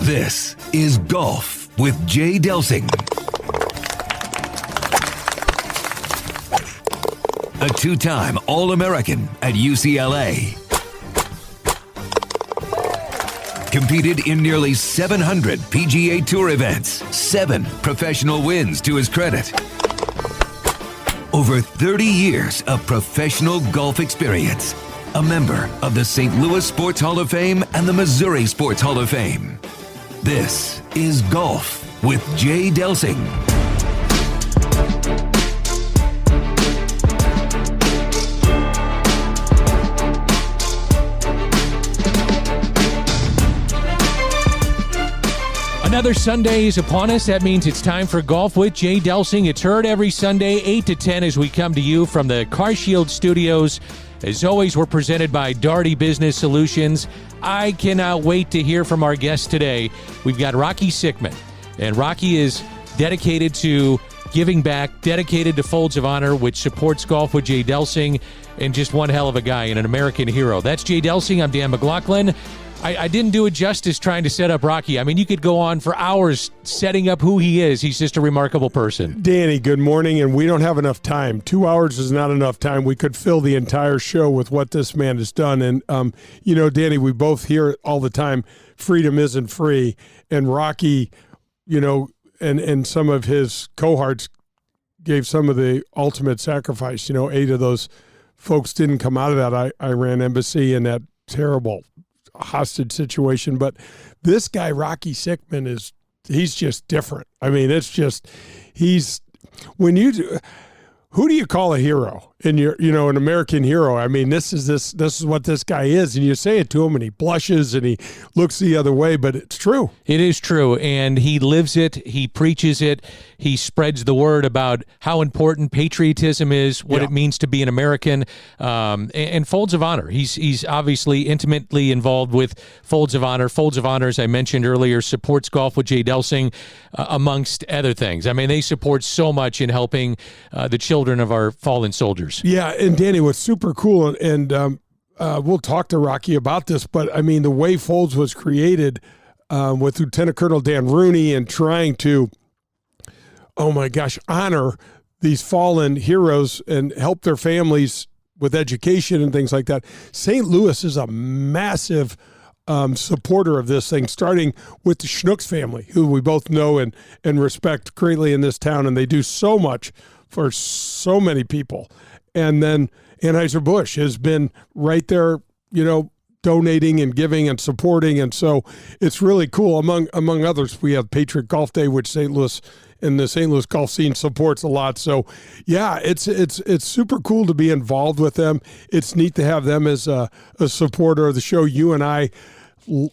This is Golf with Jay Delsing. A two-time All-American at UCLA. Competed in nearly 700 PGA Tour events, 7 professional wins to his credit. Over 30 years of professional golf experience. A member of the St. Louis Sports Hall of Fame and the Missouri Sports Hall of Fame. This is Golf with Jay Delsing. Another Sunday is upon us. That means it's time for Golf with Jay Delsing. It's heard every Sunday, 8 to 10, as we come to you from the CarShield Studios. As always, we're presented by Daugherty Business Solutions. I cannot wait to hear from our guest today. We've got Rocky Sickmann, and Rocky is dedicated to giving back, dedicated to Folds of Honor, which supports Golf with Jay Delsing, and just one hell of a guy and an American hero. That's Jay Delsing. I'm Dan McLaughlin. I didn't do it justice trying to set up Rocky. I mean, you could go on for hours setting up who he is. He's just a remarkable person. Danny, good morning, and we don't have enough time. 2 hours is not enough time. We could fill the entire show with what this man has done. And, Danny, we both hear it all the time, freedom isn't free. And Rocky, and some of his cohorts gave some of the ultimate sacrifice. 8 of those folks didn't come out of that Iran embassy in that terrible hostage situation. But this guy, Rocky Sickmann, he's just different. I mean, it's just, who do you call a hero? And an American hero. I mean, this is what this guy is. And you say it to him and he blushes and he looks the other way, but it's true. It is true. And he lives it. He preaches it. He spreads the word about how important patriotism is, what it means to be an American, and Folds of Honor. He's obviously intimately involved with Folds of Honor. Folds of Honor, as I mentioned earlier, supports Golf with Jay Delsing, amongst other things. I mean, they support so much in helping the children of our fallen soldiers. Yeah, and Danny, what's super cool, and we'll talk to Rocky about this, but I mean, the way Folds was created with Lieutenant Colonel Dan Rooney and trying to, honor these fallen heroes and help their families with education and things like that. St. Louis is a massive supporter of this thing, starting with the Schnooks family, who we both know and respect greatly in this town, and they do so much for so many people. And then Anheuser-Busch has been right there, donating and giving and supporting. And so it's really cool. Among others, we have Patriot Golf Day, which St. Louis and the St. Louis golf scene supports a lot. So yeah, it's super cool to be involved with them. It's neat to have them as a supporter of the show. You and I, we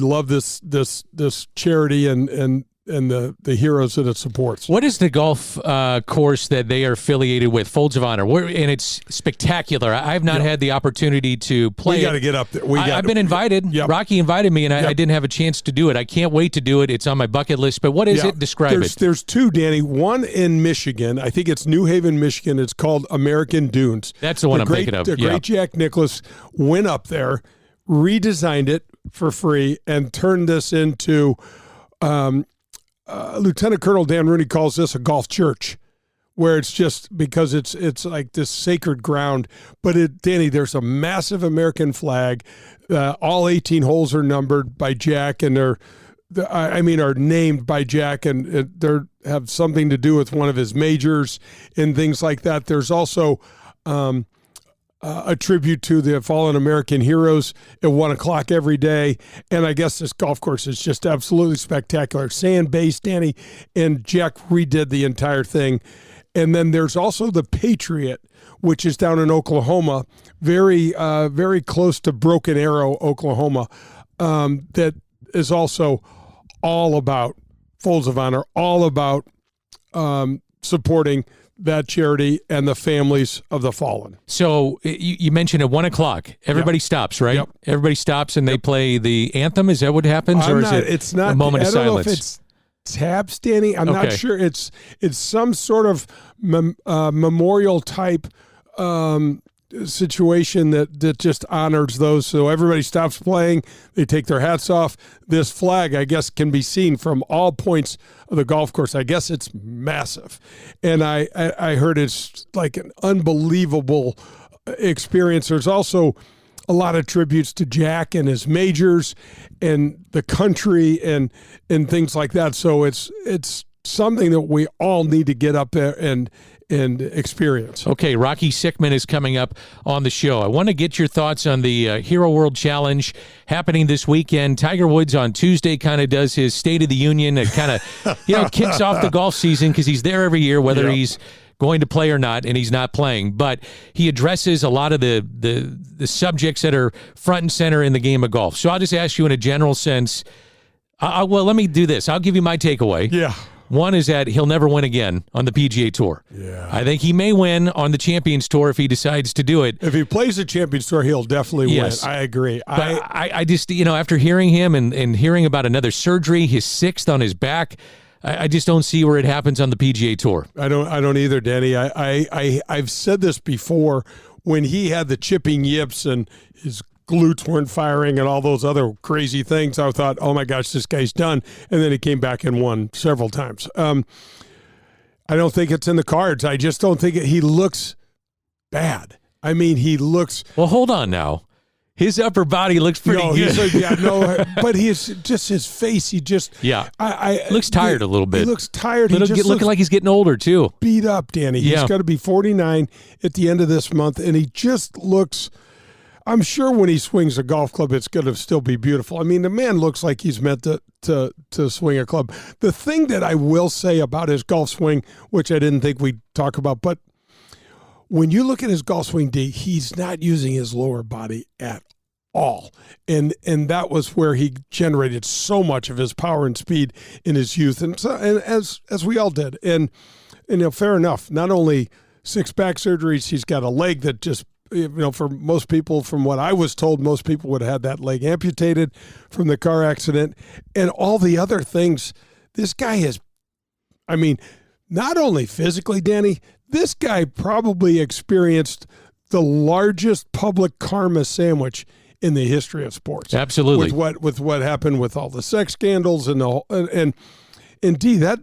love this charity and the heroes that it supports. What is the golf course that they are affiliated with, Folds of Honor? And it's spectacular. I have not had the opportunity to play. We got to get up there. I've been invited. Yep. Rocky invited me, and I didn't have a chance to do it. I can't wait to do it. It's on my bucket list. But what is it? Describe it. There's 2, Danny. One in Michigan. I think it's New Haven, Michigan. It's called American Dunes. That's the one I'm thinking of. The great Jack Nicklaus went up there, redesigned it for free, and turned this into Lieutenant Colonel Dan Rooney calls this a golf church, where it's just because it's like this sacred ground. But Danny, there's a massive American flag. All 18 holes are numbered by Jack, and are named by Jack, and they have something to do with one of his majors and things like that. There's also a tribute to the fallen American heroes at 1:00 every day. And I guess this golf course is just absolutely spectacular. Sand-based, Danny, and Jack redid the entire thing. And then there's also the Patriot, which is down in Oklahoma, very close to Broken Arrow, Oklahoma, that is also all about Folds of Honor, all about supporting that charity and the families of the fallen. So you mentioned at 1:00, everybody stops, right? Yep. Everybody stops and they play the anthem. Is that what happens, or is it a moment of silence? I don't know if it's taps, Danny. I'm not sure. It's some sort of memorial type situation that just honors those. So everybody stops playing. They take their hats off. This flag, I guess, can be seen from all points of the golf course. I guess it's massive. And I heard it's like an unbelievable experience. There's also a lot of tributes to Jack and his majors and the country and things like that. So it's something that we all need to get up there and experience. Okay, Rocky Sickmann is coming up on the show. I want to get your thoughts on the Hero World Challenge happening this weekend. Tiger Woods on Tuesday kind of does his State of the Union. It kind of kicks off the golf season because he's there every year, whether he's going to play or not, and he's not playing. But he addresses a lot of the subjects that are front and center in the game of golf. So I'll just ask you in a general sense. Well, let me do this. I'll give you my takeaway. Yeah. One is that he'll never win again on the PGA Tour. Yeah. I think he may win on the Champions Tour if he decides to do it. If he plays the Champions Tour, he'll definitely win. I agree. But I just, after hearing him and hearing about another surgery, his 6th on his back, I just don't see where it happens on the PGA Tour. I don't either, Danny. I've said this before. When he had the chipping yips and his glutes weren't firing and all those other crazy things, I thought, oh my gosh, this guy's done. And then he came back and won several times. I don't think it's in the cards. I just don't think he looks bad. I mean, he looks... Well, hold on now. His upper body looks pretty good. But he's just his face. He just... Yeah. Looks tired a little bit. He looks tired. Looking like he's getting older, too. Beat up, Danny. He's got to be 49 at the end of this month, and he just looks... I'm sure when he swings a golf club, it's going to still be beautiful. I mean, the man looks like he's meant to swing a club. The thing that I will say about his golf swing, which I didn't think we'd talk about, but when you look at his golf swing, D, he's not using his lower body at all. And that was where he generated so much of his power and speed in his youth, and as we all did. And fair enough. Not only 6 back surgeries, he's got a leg that just, for most people, from what I was told, most people would have had that leg amputated from the car accident and all the other things. This guy is, not only physically, Danny, this guy probably experienced the largest public karma sandwich in the history of sports. Absolutely. With what happened with all the sex scandals and indeed that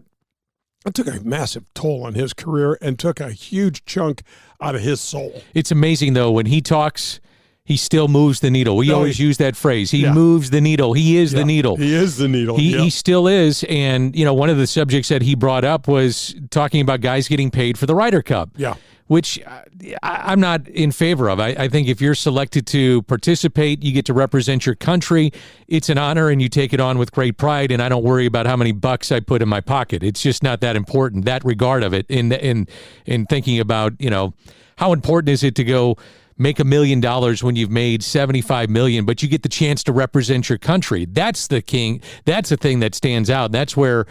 took a massive toll on his career and took a huge chunk out of his soul. It's amazing, though, when he talks, he still moves the needle. We always use that phrase. He moves the needle. He is the needle. He is the needle. He still is. And, one of the subjects that he brought up was talking about guys getting paid for the Ryder Cup. Yeah. Which I'm not in favor of. I think if you're selected to participate, you get to represent your country. It's an honor, and you take it on with great pride, and I don't worry about how many bucks I put in my pocket. It's just not that important, that regard of it, in thinking about, how important is it to go make $1 million when you've made $75 million, but you get the chance to represent your country. That's the king. That's the thing that stands out. That's where,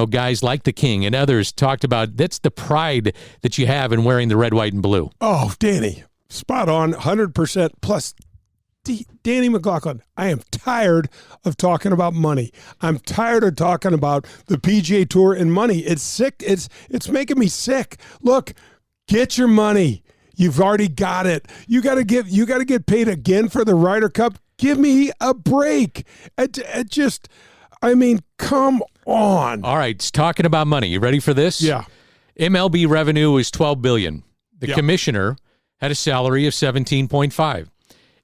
guys like the King and others talked about, that's the pride that you have in wearing the red, white, and blue. Oh, Danny, spot on, 100%. Plus, Danny McLaughlin, I am tired of talking about money. I'm tired of talking about the PGA Tour and money. It's sick. It's making me sick. Look, get your money. You've already got it. You got to get paid again for the Ryder Cup. Give me a break. Come on. All right, it's talking about money. You ready for this? Yeah. MLB revenue was $12 billion. The commissioner had a salary of $17.5.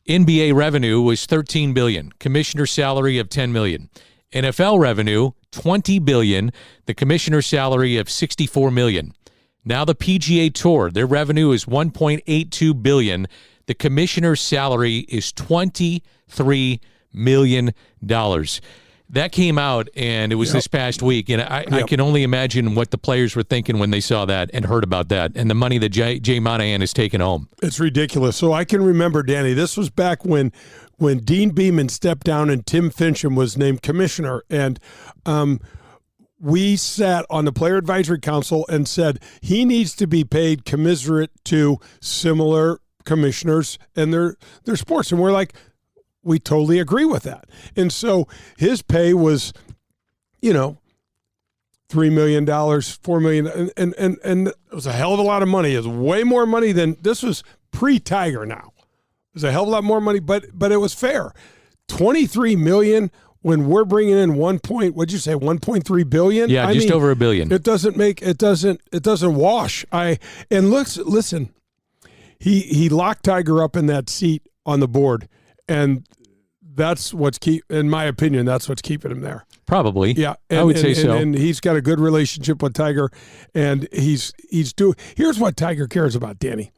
NBA revenue was $13 billion. Commissioner's salary of $10 million. NFL revenue, $20 billion. The commissioner's salary of $64 million. Now the PGA Tour, their revenue is $1.82 billion. The commissioner's salary is $23 million. That came out, and it was this past week, and I can only imagine what the players were thinking when they saw that and heard about that, and the money that Jay Monahan has taken home. It's ridiculous. So I can remember, Danny, this was back when Dean Beeman stepped down and Tim Fincham was named commissioner, and we sat on the Player Advisory Council and said he needs to be paid commiserate to similar commissioners and their sports. And we're like, we totally agree with that. And so his pay was, $3 million, $4 million, and it was a hell of a lot of money. It was way more money than this was pre-Tiger now. It was a hell of a lot more money, but it was fair. $23 million when we're bringing in $1.3 billion? Yeah, just over $1 billion. It doesn't wash. Listen, he locked Tiger up in that seat on the board, and that's in my opinion, that's what's keeping him there. Probably. Yeah. I would say so. And he's got a good relationship with Tiger, and here's what Tiger cares about, Danny.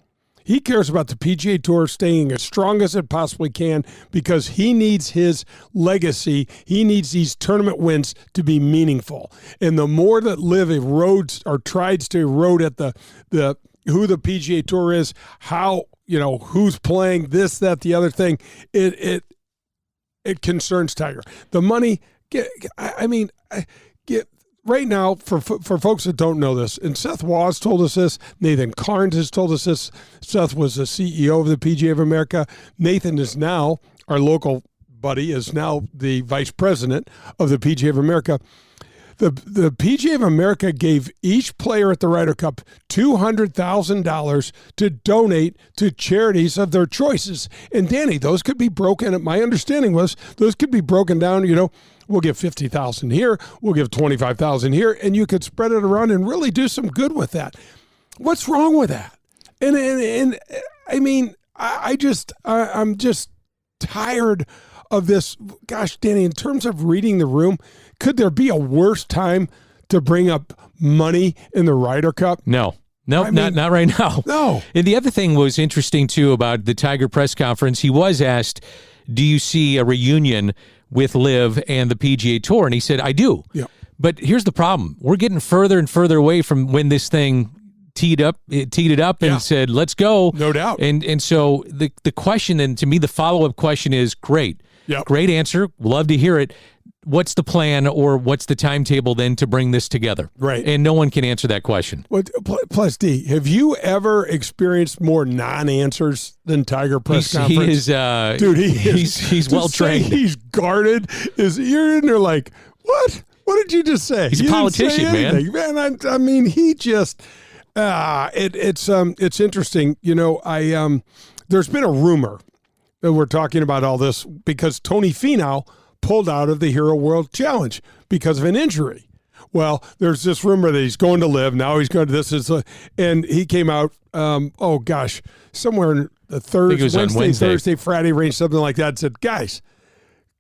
He cares about the PGA Tour staying as strong as it possibly can because he needs his legacy. He needs these tournament wins to be meaningful. And the more that LIV erodes or tries to erode at the who the PGA Tour is, how, who's playing this, that, the other thing, it concerns Tiger. The money, right now, for folks that don't know this, and Seth Waugh told us this, Nathan Carnes has told us this. Seth was the CEO of the PGA of America. Nathan is now, our local buddy, is now the vice president of the PGA of America. The PGA of America gave each player at the Ryder Cup $200,000 to donate to charities of their choices. And Danny, those could be broken. My understanding was those could be broken down, we'll give $50,000 here, we'll give $25,000 here, and you could spread it around and really do some good with that. What's wrong with that? And I mean, I'm just tired of this. Gosh, Danny, in terms of reading the room, could there be a worse time to bring up money in the Ryder Cup? No, not right now. No. And the other thing was interesting, too, about the Tiger press conference. He was asked, do you see a reunion with LIV and the PGA Tour? And he said, I do. Yeah. But here's the problem. We're getting further and further away from when this thing teed it up and said, let's go. No doubt. And so the question, and to me, the follow-up question is, great. Yep. Great answer. Love to hear it. What's the plan or what's the timetable then to bring this together? Right. And no one can answer that question. Well, plus, D, have you ever experienced more non-answers than Tiger press conference? He's well trained. He's guarded. You're in there like, what? What did you just say? He's a politician, man. I mean, he just. It's interesting. There's been a rumor that we're talking about all this because Tony Finau pulled out of the Hero World Challenge because of an injury. Well, there's this rumor that he's going to LIV. Now he's going to this. And he came out, somewhere in the Wednesday, Thursday, Friday range, something like that, and said, guys,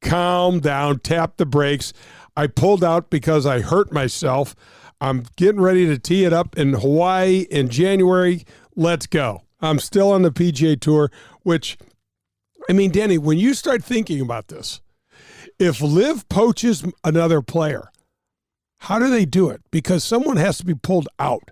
calm down, tap the brakes. I pulled out because I hurt myself. I'm getting ready to tee it up in Hawaii in January. Let's go. I'm still on the PGA Tour, which, Danny, when you start thinking about this, if LIV poaches another player, how do they do it? Because someone has to be pulled out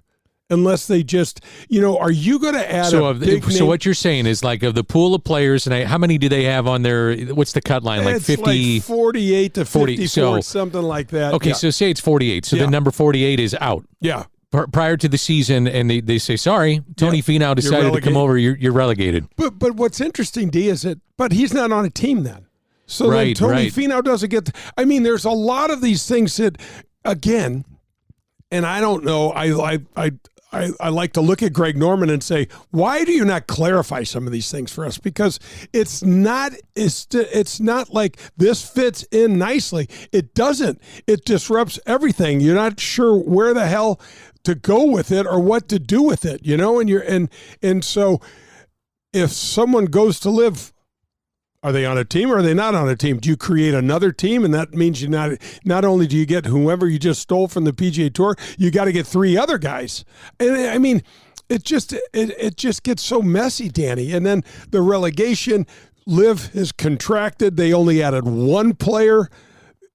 unless they just, are you going to add So what you're saying is like of the pool of players, and how many do they have on their, what's the cut line? Like 50? Like 48 to 54, something like that. Okay, so say it's 48. So the number 48 is out. Yeah. Prior to the season, and they say, sorry, Tony Finau decided to come over, you're relegated. But what's interesting, D, is but he's not on a team then. So then Tony Finau doesn't get there's a lot of these things that, again, and I don't know, I like to look at Greg Norman and say, why do you not clarify some of these things for us? Because it's not like this fits in nicely. It doesn't. It disrupts everything. You're not sure where the hell to go with it or what to do with it, and so if someone goes to LIV, are they on a team or are they not on a team? Do you create another team? And that means you not only do you get whoever you just stole from the PGA Tour, you got to get 3 other guys. And it just gets so messy, Danny. And then the relegation, LIV has contracted. They only added 1 player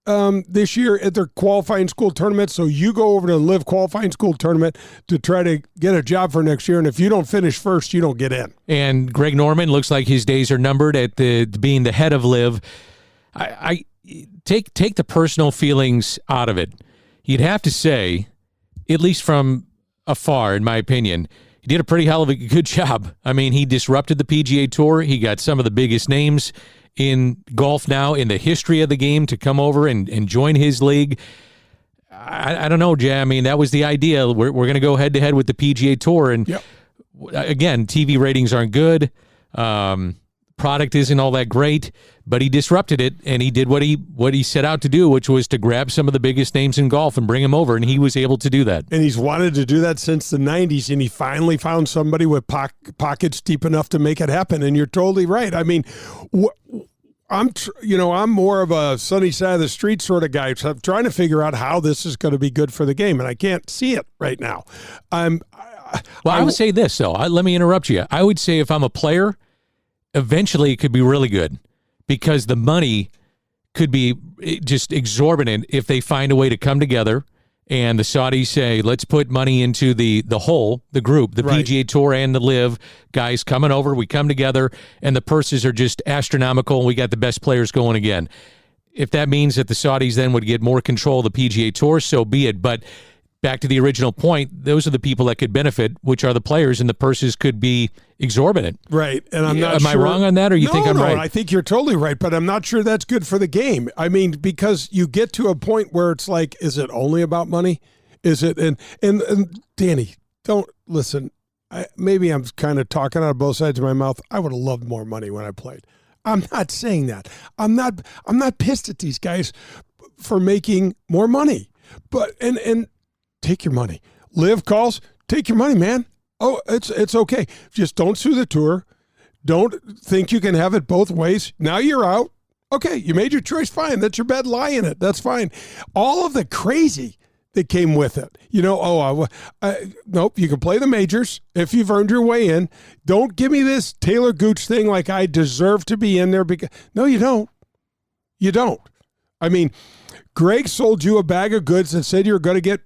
this year at their qualifying school tournament. So you go over to the LIV qualifying school tournament to try to get a job for next year. And if you don't finish first, you don't get in. And Greg Norman looks like his days are numbered at being the head of LIV. I take the personal feelings out of it. You'd have to say, at least from afar, in my opinion, he did a pretty hell of a good job. He disrupted the PGA Tour. He got some of the biggest names in golf now in the history of the game to come over and join his league. I don't know, Jay. That was the idea. We're going to go head-to-head with the PGA Tour. And again, TV ratings aren't good. Product isn't all that great, but he disrupted it, and he did what he set out to do, which was to grab some of the biggest names in golf and bring them over, and he was able to do that. And he's wanted to do that since the 90s, and he finally found somebody with pockets deep enough to make it happen, and you're totally right. I mean, I'm more of a sunny side of the street sort of guy, so I'm trying to figure out how this is going to be good for the game, and I can't see it right now. I would say this, though. Let me interrupt you. I would say if I'm a player, eventually it could be really good because the money could be just exorbitant if they find a way to come together and the Saudis say, let's put money into the group, the right. PGA Tour and the LIV guys coming over. We come together and the purses are just astronomical and we got the best players going again. If that means that the Saudis then would get more control of the PGA Tour, so be it. But back to the original point, those are the people that could benefit, which are the players, and the purses could be exorbitant. Right, and I'm not Am sure. I wrong on that, or you think I'm right? No, I think you're totally right, but I'm not sure that's good for the game. I mean, because you get to a point where it's like, is it only about money? Is it? And Danny, don't listen. Maybe I'm kind of talking out of both sides of my mouth. I would have loved more money when I played. I'm not saying that. I'm not pissed at these guys for making more money, but and. Take your money. LIV calls, take your money, man. Oh, it's okay. Just don't sue the tour. Don't think you can have it both ways. Now you're out. Okay, you made your choice. Fine. That's your bed. Lie in it. That's fine. All of the crazy that came with it. Nope, you can play the majors if you've earned your way in. Don't give me this Taylor Gooch thing like I deserve to be in there. No, you don't. You don't. I mean, Greg sold you a bag of goods and said you're going to get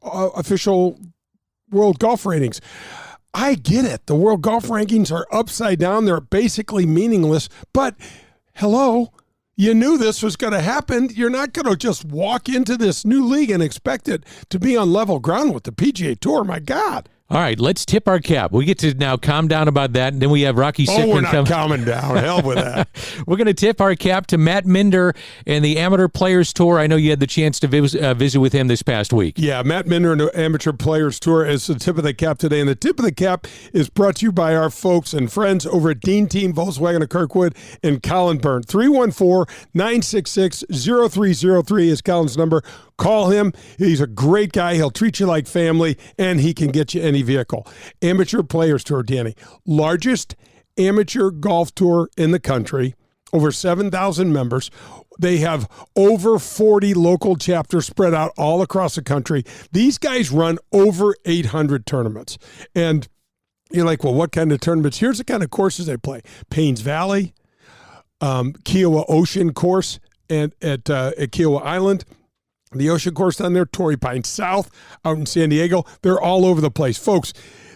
official world golf ratings. I get it. The world golf rankings are upside down. They're basically meaningless. But hello, you knew this was going to happen. You're not going to just walk into this new league and expect it to be on level ground with the PGA Tour. My God. All right, let's tip our cap. We get to now calm down about that, and then we have Rocky Sickmann. We're not calming down. Hell with that. We're going to tip our cap to Matt Minder and the Amateur Players Tour. I know you had the chance to visit with him this past week. Yeah, Matt Minder and the Amateur Players Tour is the tip of the cap today, and the tip of the cap is brought to you by our folks and friends over at Dean Team Volkswagen of Kirkwood and Colin Byrne. 314-966-0303 is Colin's number. Call him. He's a great guy. He'll treat you like family, and he can get you any vehicle. Amateur Players Tour, Danny. Largest amateur golf tour in the country. Over 7,000 members. They have over 40 local chapters spread out all across the country. These guys run over 800 tournaments. And you're like, well, what kind of tournaments? Here's the kind of courses they play. Paynes Valley, Kiowa Ocean Course and at Kiowa Island. The Ocean Course down there, Torrey Pines South, out in San Diego. They're all over the place. Folks,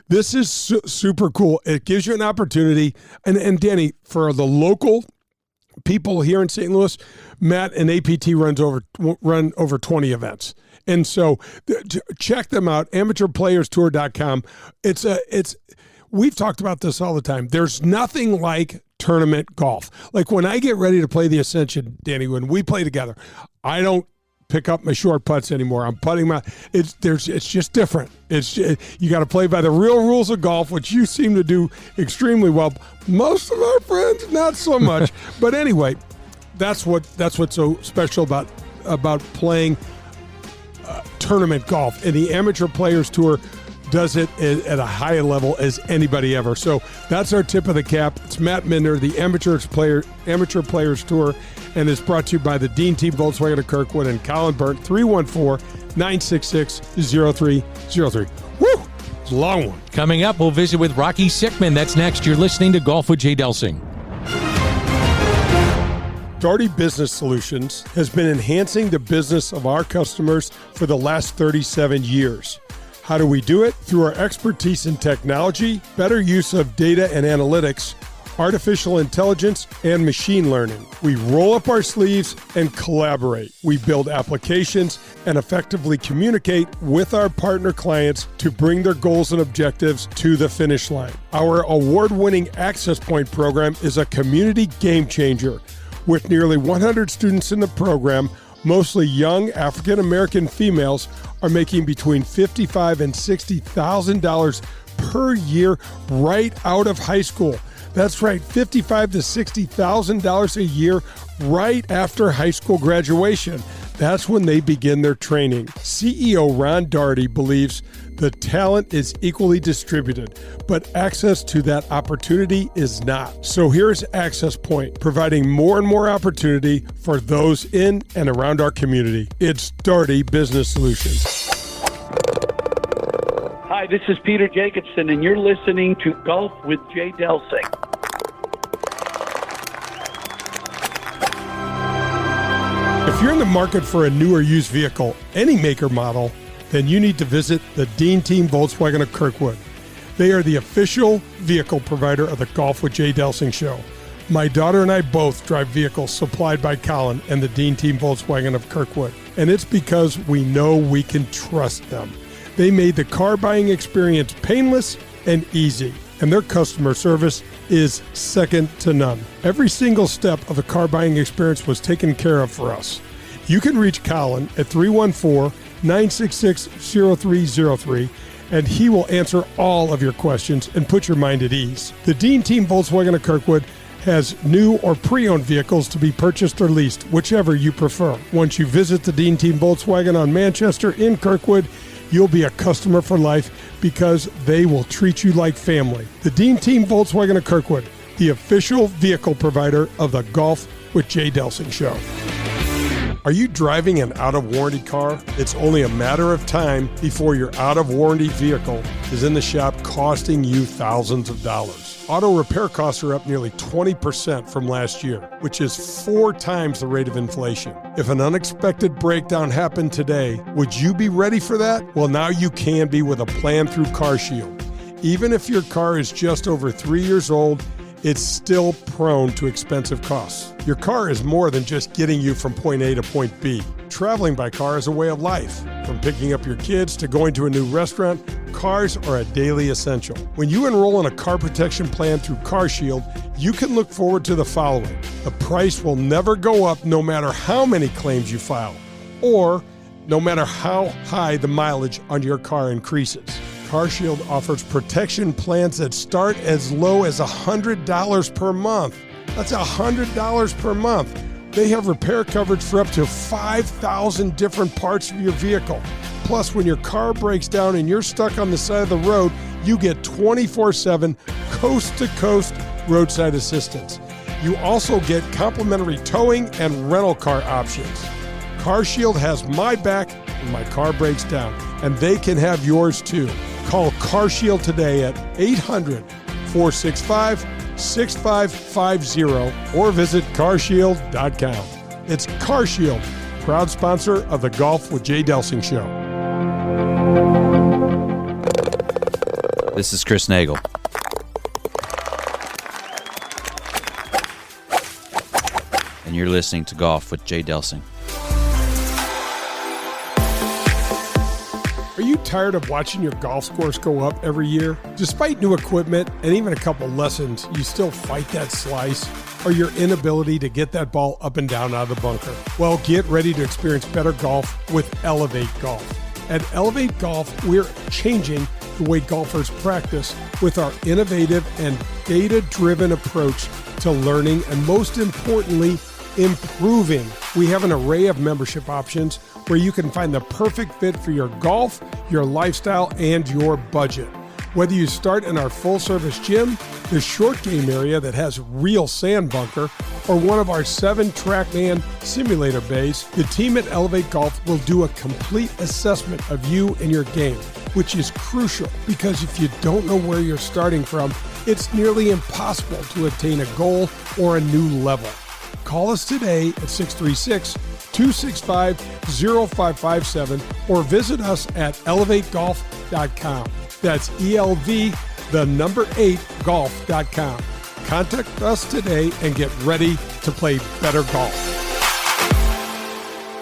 this is super cool. It gives you an opportunity. And Danny, for the local people here in St. Louis, Matt and APT run over 20 events. And so check them out, amateurplayerstour.com. We've talked about this all the time. There's nothing like tournament golf. Like when I get ready to play the Ascension, Danny, when we play together, I don't pick up my short putts anymore. I'm putting it's just different. You got to play by the real rules of golf, which you seem to do extremely well. Most of our friends, not so much. But anyway, that's what's so special about playing tournament golf. And the Amateur Players Tour does it at a high level as anybody ever. So that's our tip of the cap. It's Matt Minder, the Amateur Players Tour, and it's brought to you by the Dean Team Volkswagen of Kirkwood and Colin Byrne. 314-966-0303. Woo! It's a long one. Coming up, we'll visit with Rocky Sickmann. That's next. You're listening to Golf with Jay Delsing. Darty Business Solutions has been enhancing the business of our customers for the last 37 years. How do we do it? Through our expertise in technology, better use of data and analytics, artificial intelligence, and machine learning. We roll up our sleeves and collaborate. We build applications and effectively communicate with our partner clients to bring their goals and objectives to the finish line. Our award-winning Access Point program is a community game changer. With nearly 100 students in the program, mostly young African-American females are making between $55,000 and $60,000 per year right out of high school. That's right, $55,000 to $60,000 a year right after high school graduation. That's when they begin their training. CEO Ron Daugherty believes the talent is equally distributed, but access to that opportunity is not. So here's Access Point, providing more and more opportunity for those in and around our community. It's Daugherty Business Solutions. Hi, this is Peter Jacobson, and you're listening to Golf with Jay Delsing. If you're in the market for a new or used vehicle, any make or model, then you need to visit the Dean Team Volkswagen of Kirkwood. They are the official vehicle provider of the Golf with Jay Delsing show. My daughter and I both drive vehicles supplied by Colin and the Dean Team Volkswagen of Kirkwood, and it's because we know we can trust them. They made the car buying experience painless and easy, and their customer service is second to none. Every single step of the car buying experience was taken care of for us. You can reach Colin at 314-966-0303, and he will answer all of your questions and put your mind at ease. The Dean Team Volkswagen of Kirkwood has new or pre-owned vehicles to be purchased or leased, whichever you prefer. Once you visit the Dean Team Volkswagen on Manchester in Kirkwood, you'll be a customer for life because they will treat you like family. The Dean Team Volkswagen of Kirkwood, the official vehicle provider of the Golf with Jay Delsing show. Are you driving an out-of-warranty car? It's only a matter of time before your out-of-warranty vehicle is in the shop costing you thousands of dollars. Auto repair costs are up nearly 20% from last year, which is 4 times the rate of inflation. If an unexpected breakdown happened today, would you be ready for that? Well, now you can be with a plan through CarShield. Even if your car is just over 3 years old, it's still prone to expensive costs. Your car is more than just getting you from point A to point B. Traveling by car is a way of life. From picking up your kids to going to a new restaurant, cars are a daily essential. When you enroll in a car protection plan through CarShield, you can look forward to the following. The price will never go up no matter how many claims you file, or no matter how high the mileage on your car increases. CarShield offers protection plans that start as low as $100 per month. That's $100 per month. They have repair coverage for up to 5,000 different parts of your vehicle. Plus, when your car breaks down and you're stuck on the side of the road, you get 24/7 coast-to-coast roadside assistance. You also get complimentary towing and rental car options. CarShield has my back when my car breaks down, and they can have yours too. Call CarShield today at 800-465-6550 or visit carshield.com. It's CarShield, proud sponsor of the Golf with Jay Delsing show. This is Chris Nagel. And you're listening to Golf with Jay Delsing. Are you tired of watching your golf scores go up every year? Despite new equipment and even a couple lessons, you still fight that slice or your inability to get that ball up and down out of the bunker? Well, get ready to experience better golf with Elevate Golf. At Elevate Golf, we're changing the way golfers practice with our innovative and data-driven approach to learning and, most importantly, improving. We have an array of membership options where you can find the perfect fit for your golf, your lifestyle, and your budget. Whether you start in our full-service gym, the short game area that has real sand bunker, or one of our 7 TrackMan simulator bays, the team at Elevate Golf will do a complete assessment of you and your game, which is crucial because if you don't know where you're starting from, it's nearly impossible to attain a goal or a new level. Call us today at 636-265-0557 or visit us at elevategolf.com. That's ELV8golf.com. Contact us today and get ready to play better golf.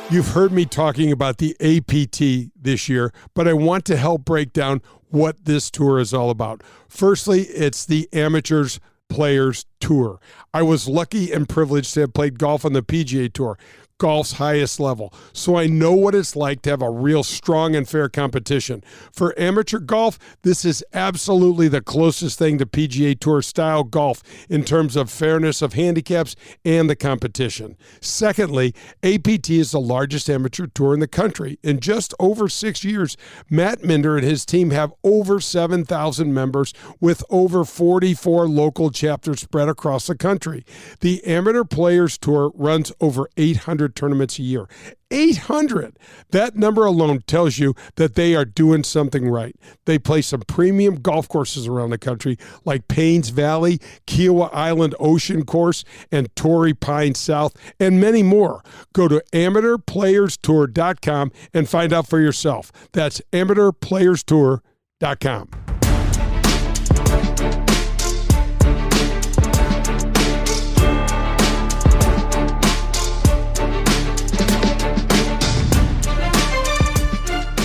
You've heard me talking about the APT this year, but I want to help break down what this tour is all about. Firstly, it's the Amateurs Players Tour. I was lucky and privileged to have played golf on the PGA Tour. golf's highest level, so I know what it's like to have a real strong and fair competition. For amateur golf, this is absolutely the closest thing to PGA Tour style golf in terms of fairness of handicaps and the competition. Secondly, APT is the largest amateur tour in the country. In just over 6 years, Matt Minder and his team have over 7,000 members with over 44 local chapters spread across the country. The Amateur Players Tour runs over 800 tournaments a year. 800! That number alone tells you that they are doing something right. They play some premium golf courses around the country like Paynes Valley, Kiowa Island Ocean Course, and Torrey Pines South, and many more. Go to amateurplayerstour.com and find out for yourself. That's amateurplayerstour.com.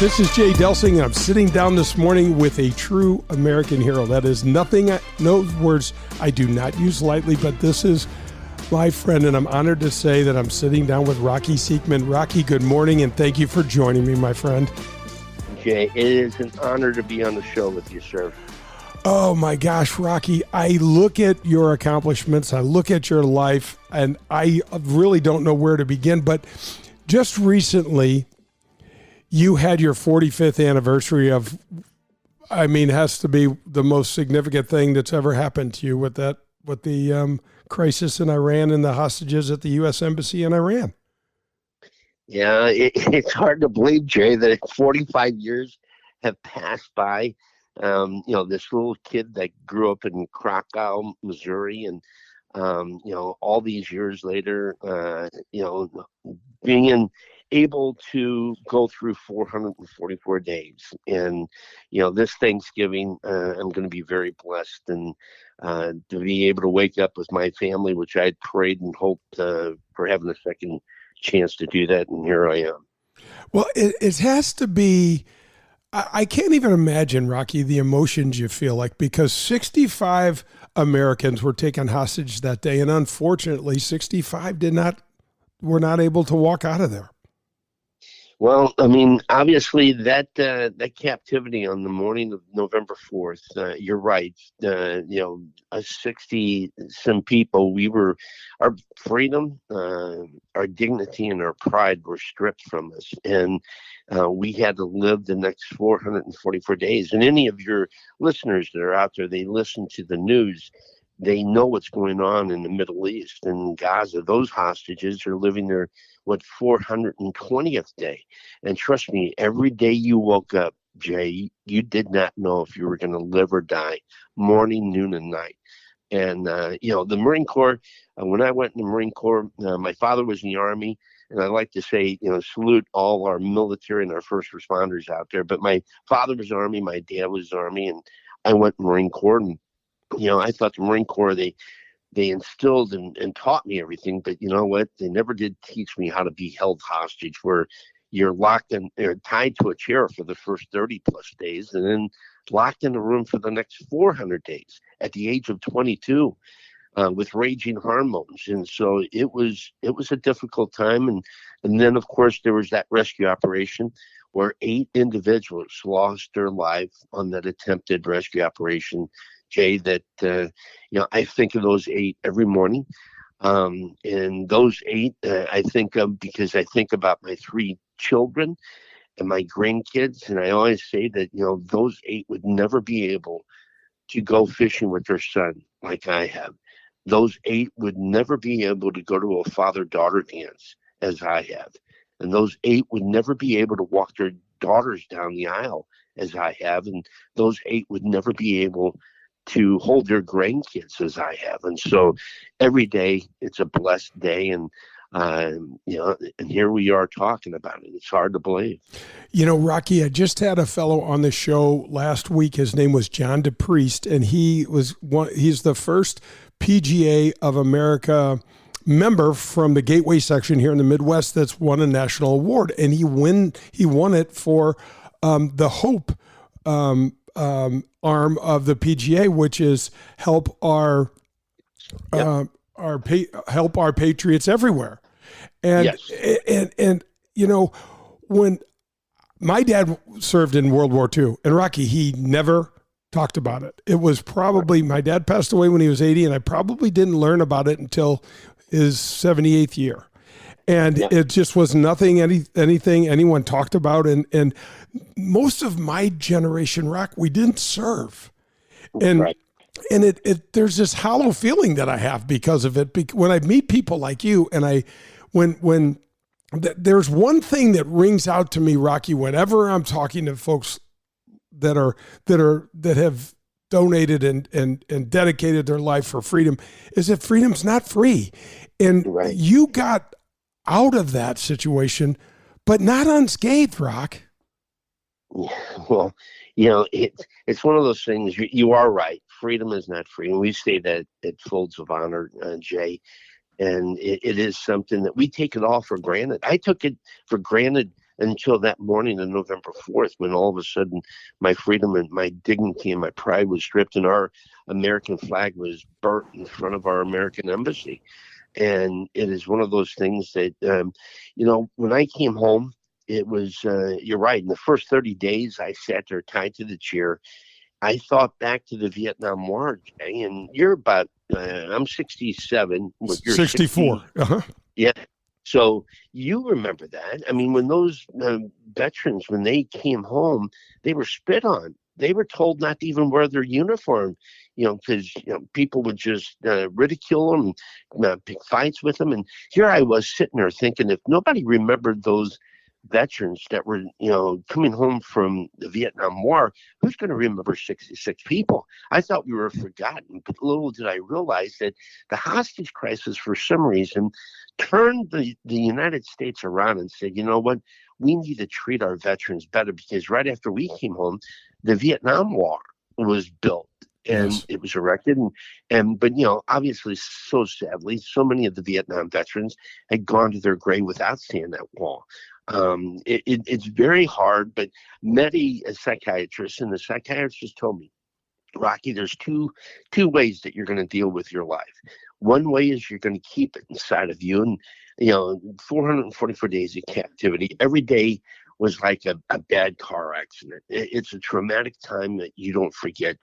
This is Jay Delsing, and I'm sitting down this morning with a true American hero. That is no words I do not use lightly, but this is my friend, and I'm honored to say that I'm sitting down with Rocky Sickmann. Rocky, good morning, and thank you for joining me, my friend. Jay, it is an honor to be on the show with you, sir. Oh, my gosh, Rocky, I look at your accomplishments, I look at your life, and I really don't know where to begin, but just recently, you had your 45th anniversary of, has to be the most significant thing that's ever happened to you with the crisis in Iran and the hostages at the U.S. Embassy in Iran. Yeah, it's hard to believe, Jay, that 45 years have passed by. This little kid that grew up in Krakow, Missouri, and, all these years later, being able to go through 444 days. And, this Thanksgiving, I'm going to be very blessed and to be able to wake up with my family, which I had prayed and hoped for having a second chance to do that. And here I am. Well, it has to be, I can't even imagine, Rocky, the emotions you feel like, because 65 Americans were taken hostage that day. And unfortunately, 65 were not able to walk out of there. Well, obviously that captivity on the morning of November 4th, you're right. 60 some people, our freedom, our dignity, and our pride were stripped from us, and we had to live the next 444 days. And any of your listeners that are out there, they listen to the news. They know what's going on in the Middle East and Gaza. Those hostages are living their 420th day. And trust me, every day you woke up, Jay, you did not know if you were going to live or die, morning, noon, and night. And, the Marine Corps, when I went in the Marine Corps, my father was in the Army. And I like to say, salute all our military and our first responders out there. But my father was Army, my dad was Army, and I went Marine Corps. And I thought the Marine Corps, they instilled and taught me everything, but you know what? They never did teach me how to be held hostage, where you're locked in or tied to a chair for the first 30 plus days and then locked in a room for the next 400 days at the age of 22 with raging hormones. And so it was a difficult time. And then, of course, there was that rescue operation where 8 individuals lost their life on that attempted rescue operation, Jay, that, I think of those 8 every morning. And those 8 I think of because I think about my 3 children and my grandkids. And I always say that, those 8 would never be able to go fishing with their son like I have. Those 8 would never be able to go to a father-daughter dance as I have. And those 8 would never be able to walk their daughters down the aisle as I have. And those 8 would never be able to hold their grandkids as I have. And so every day it's a blessed day. And, and here we are talking about it. It's hard to believe. Rocky, I just had a fellow on the show last week. His name was John DePriest, and he's the first PGA of America member from the Gateway section here in the Midwest that's won a national award. And he won it for the Hope arm of the PGA, which is help our patriots everywhere. And, Yes. and, when my dad served in World War II, and Rocky, he never talked about it. It was probably, my dad passed away when he was 80, and I probably didn't learn about it until his 78th year. And it just was nothing, anything anyone talked about. And most of my generation, Rock, we didn't serve. And Right. and there's this hollow feeling that I have because of it. When I meet people like you, and there's one thing that rings out to me, Rocky, whenever I'm talking to folks that have donated and dedicated their life for freedom, is that freedom's not free. And Right. you got out of that situation, but not unscathed, Rock. Yeah, well, it's one of those things. You are right. Freedom is not free, and we say that at Folds of Honor, Jay. And it is something that we take it all for granted. I took it for granted until that morning on November 4th, when all of a sudden my freedom and my dignity and my pride was stripped, and our American flag was burnt in front of our American embassy. And it is one of those things that, when I came home, it was, you're right. In the first 30 days, I sat there tied to the chair. I thought back to the Vietnam War, Jay, and you're about, I'm 67. You're 64. 60. Uh-huh. Yeah. So you remember that. I mean, when those veterans, when they came home, they were spit on. They were told not to even wear their uniform, because people would just ridicule them, pick fights with them. And here I was sitting there thinking, if nobody remembered those veterans that were, coming home from the Vietnam War, who's going to remember 66 people? I thought we were forgotten, but little did I realize that the hostage crisis, for some reason, turned the United States around and said, you know what, we need to treat our veterans better, because right after we came home, the Vietnam Wall was built. And Yes. it was erected, but obviously, so sadly, so many of the Vietnam veterans had gone to their grave without seeing that wall. It's very hard, but met a psychiatrist, and the psychiatrist told me, Rocky, there's two ways that you're going to deal with your life. One way is you're going to keep it inside of you, and 444 days of captivity. Every day was like a bad car accident. It's a traumatic time that you don't forget.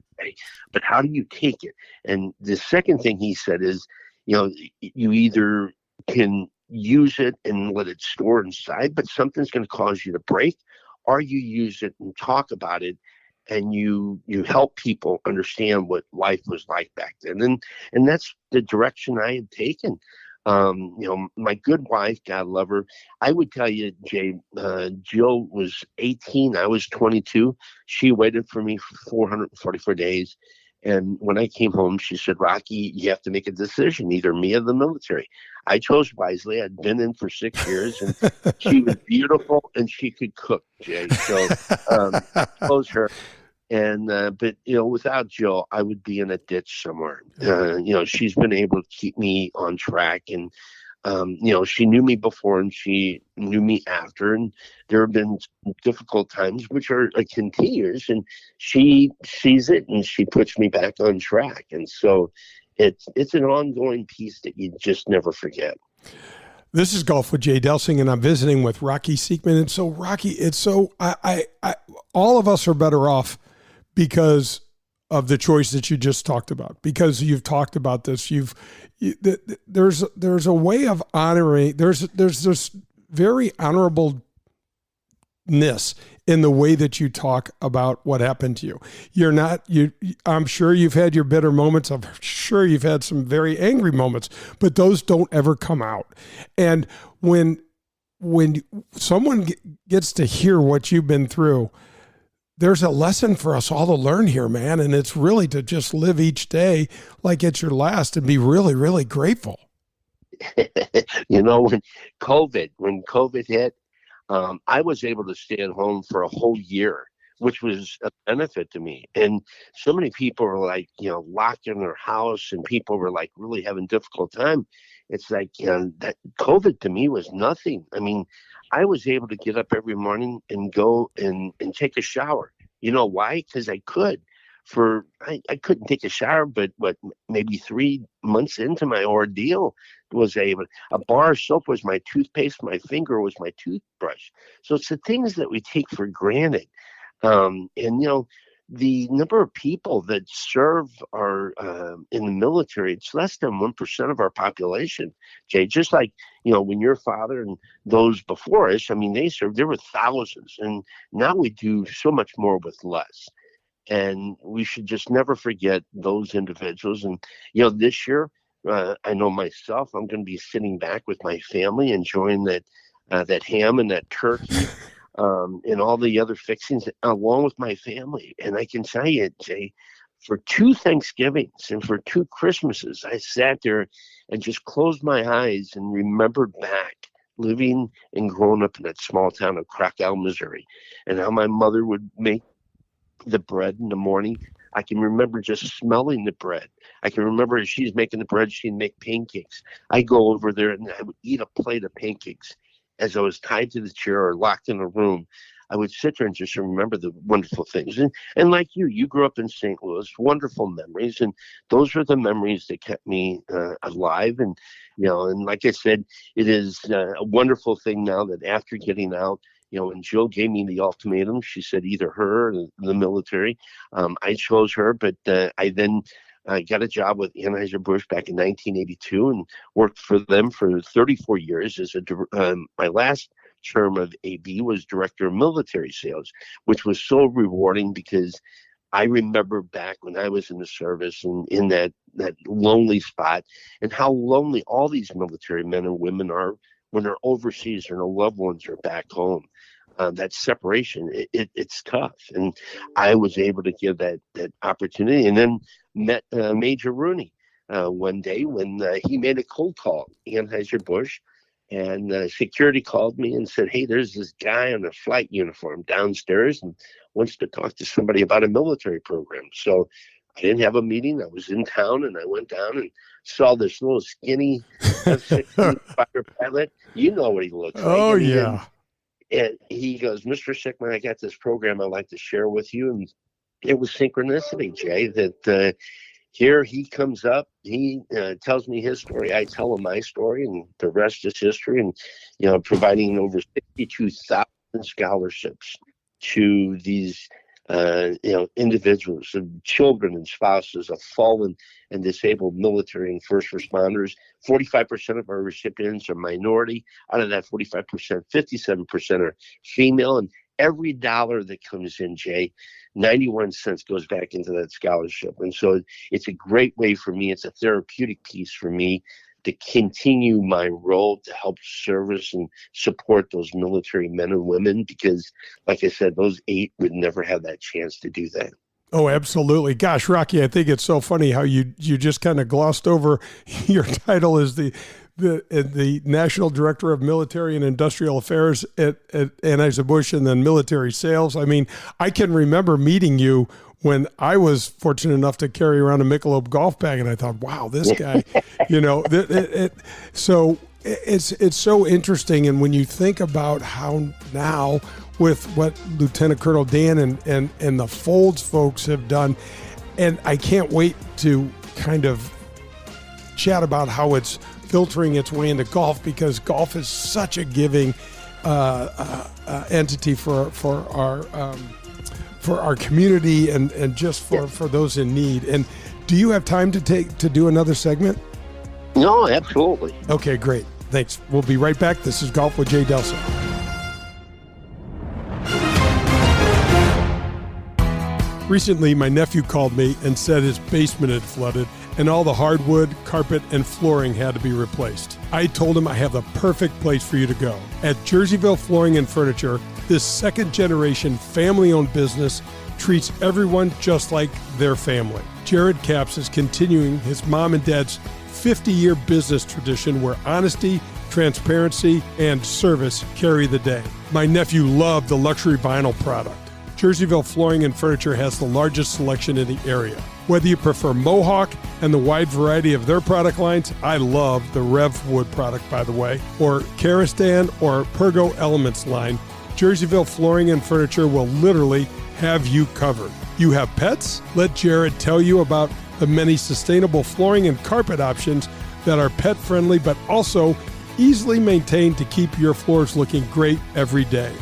But how do you take it? And the second thing he said is, you either can use it and let it store inside, but something's going to cause you to break, or you use it and talk about it, and you help people understand what life was like back then. And that's the direction I had taken. My good wife, God love her. I would tell you, Jay, Jill was 18. I was 22. She waited for me for 444 days. And when I came home, she said, Rocky, you have to make a decision, either me or the military. I chose wisely. I'd been in for 6 years, and she was beautiful, and she could cook, Jay. So I chose her. And but without Jill, I would be in a ditch somewhere. She's been able to keep me on track, and she knew me before and she knew me after, and there have been difficult times which are continuous, and she sees it and she puts me back on track. And so it's an ongoing piece that you just never forget. This is Golf with Jay Delsing, and I'm visiting with Rocky Sickmann. And so, Rocky, I all of us are better off because of the choice that you just talked about, because you've talked about this. There's a way of honoring. There's this very honorableness in the way that you talk about what happened to you. I'm sure you've had your bitter moments. I'm sure you've had some very angry moments, but those don't ever come out. And when someone gets to hear what you've been through, there's a lesson for us all to learn here, man. And it's really to just live each day like it's your last and be really, really grateful. When COVID hit, I was able to stay at home for a whole year, which was a benefit to me. And so many people were like, locked in their house, and people were like really having a difficult time. It's like, that COVID to me was nothing. I mean, I was able to get up every morning and go and take a shower. You know why? Because I could. I couldn't take a shower, but maybe 3 months into my ordeal was able. A bar of soap was my toothpaste. My finger was my toothbrush. So it's the things that we take for granted. And the number of people that serve are in the military, it's less than 1% of our population, Jay. Just like, when your father and those before us, they served, there were thousands. And now we do so much more with less. And we should just never forget those individuals. And, this year, I know myself, I'm going to be sitting back with my family, enjoying that ham and that turkey. And all the other fixings along with my family. And I can tell you, Jay, for 2 Thanksgivings and for 2 Christmases, I sat there and just closed my eyes and remembered back living and growing up in that small town of Krakow, Missouri, and how my mother would make the bread in the morning. I can remember just smelling the bread. I can remember as she's making the bread, she'd make pancakes. I'd go over there and I would eat a plate of pancakes. As I was tied to the chair or locked in a room, I would sit there and just remember the wonderful things. And like you grew up in St. Louis, wonderful memories. And those are the memories that kept me alive. And, and like I said, it is a wonderful thing now that after getting out, and Jill gave me the ultimatum. She said either her or the military. I chose her, but I then got a job with Anheuser-Busch back in 1982 and worked for them for 34 years. My last term of AB was director of military sales, which was so rewarding because I remember back when I was in the service and in that lonely spot, and how lonely all these military men and women are when they're overseas and their loved ones are back home. That separation, it's tough. And I was able to give that opportunity, and then met Major Rooney one day when he made a cold call, Anheuser-Busch, and security called me and said, hey, there's this guy in a flight uniform downstairs and wants to talk to somebody about a military program. So I didn't have a meeting. I was in town, and I went down and saw this little skinny F-16 fighter pilot. You know what he looks like. Oh, yeah. And he goes, Mr. Sickmann, I got this program I'd like to share with you. And it was synchronicity, Jay, that here he comes up. He tells me his story. I tell him my story, and the rest is history. And, providing over 62,000 scholarships to these individuals, of children and spouses of fallen and disabled military and first responders. 45% of our recipients are minority. Out of that 45%, 57% are female. And every dollar that comes in, Jay, 91 cents goes back into that scholarship. And so it's a great way for me. It's a therapeutic piece for me to continue my role to help service and support those military men and women, because, like I said, those 8 would never have that chance to do that. Oh, absolutely. Gosh, Rocky, I think it's so funny how you just kind of glossed over your title as the National Director of Military and Industrial Affairs at Anheuser-Busch, and then military sales. I can remember meeting you when I was fortunate enough to carry around a Michelob golf bag, and I thought, wow, this guy, so it's so interesting. And when you think about how now with what Lieutenant Colonel Dan and the Folds folks have done, and I can't wait to kind of chat about how it's filtering its way into golf, because golf is such a giving entity for our community and just for those in need. And do you have time to do another segment? No, absolutely. Okay, great. Thanks. We'll be right back. This is Golf with Jay Delsing. Recently, my nephew called me and said his basement had flooded and all the hardwood, carpet, and flooring had to be replaced. I told him I have the perfect place for you to go. At Jerseyville Flooring and Furniture, this second-generation family-owned business treats everyone just like their family. Jared Capps is continuing his mom and dad's 50-year business tradition where honesty, transparency, and service carry the day. My nephew loved the luxury vinyl product. Jerseyville Flooring and Furniture has the largest selection in the area. Whether you prefer Mohawk and the wide variety of their product lines, I love the Rev Wood product, by the way, or Karastan or Pergo Elements line, Jerseyville Flooring and Furniture will literally have you covered. You have pets? Let Jared tell you about the many sustainable flooring and carpet options that are pet-friendly but also easily maintained to keep your floors looking great every day.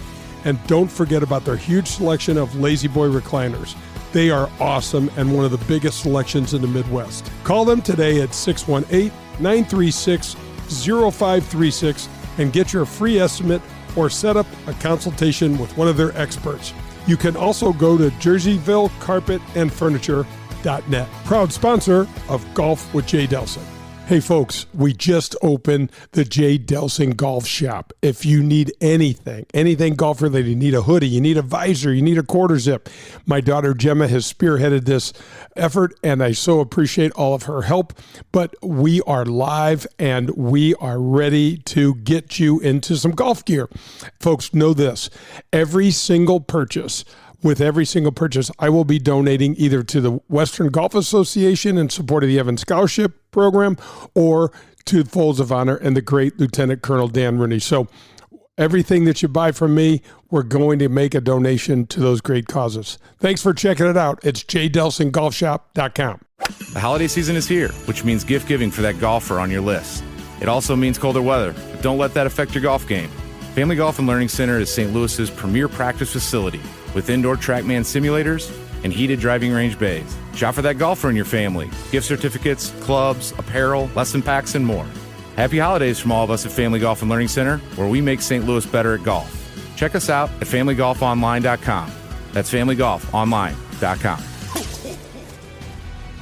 And don't forget about their huge selection of Lazy Boy recliners. They are awesome and one of the biggest selections in the Midwest. Call them today at 618-936-0536 and get your free estimate or set up a consultation with one of their experts. You can also go to jerseyvillecarpetandfurniture.net. Proud sponsor of Golf with Jay Delsing. Hey folks, we just opened the Jay Delsing Golf Shop. If you need anything golf related, you need a hoodie, you need a visor, you need a quarter zip. My daughter Gemma has spearheaded this effort and I so appreciate all of her help. But we are live and we are ready to get you into some golf gear. Folks, know this, with every single purchase, I will be donating either to the Western Golf Association in support of the Evans Scholarship Program or to Folds of Honor and the great Lieutenant Colonel Dan Rooney. So everything that you buy from me, we're going to make a donation to those great causes. Thanks for checking it out. It's jdelsinggolfshop.com. The holiday season is here, which means gift giving for that golfer on your list. It also means colder weather, but don't let that affect your golf game. Family Golf and Learning Center is St. Louis's premier practice facility with indoor TrackMan simulators and heated driving range bays. Shop for that golfer in your family. Gift certificates, clubs, apparel, lesson packs, and more. Happy holidays from all of us at Family Golf and Learning Center, where we make St. Louis better at golf. Check us out at familygolfonline.com. That's familygolfonline.com.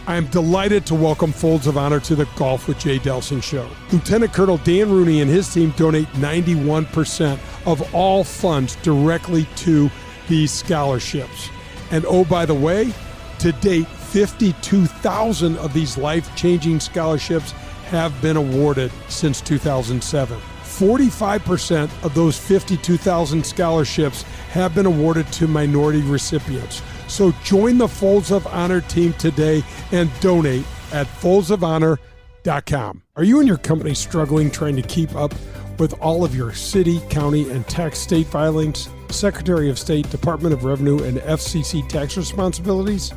I am delighted to welcome Folds of Honor to the Golf with Jay Delsing show. Lieutenant Colonel Dan Rooney and his team donate 91% of all funds directly to these scholarships. And oh, by the way, to date, 52,000 of these life-changing scholarships have been awarded since 2007. 45% of those 52,000 scholarships have been awarded to minority recipients. So join the Folds of Honor team today and donate at foldsofhonor.com. Are you and your company struggling trying to keep up with all of your city, county, and tax state filings, Secretary of State, Department of Revenue, and FCC tax responsibilities?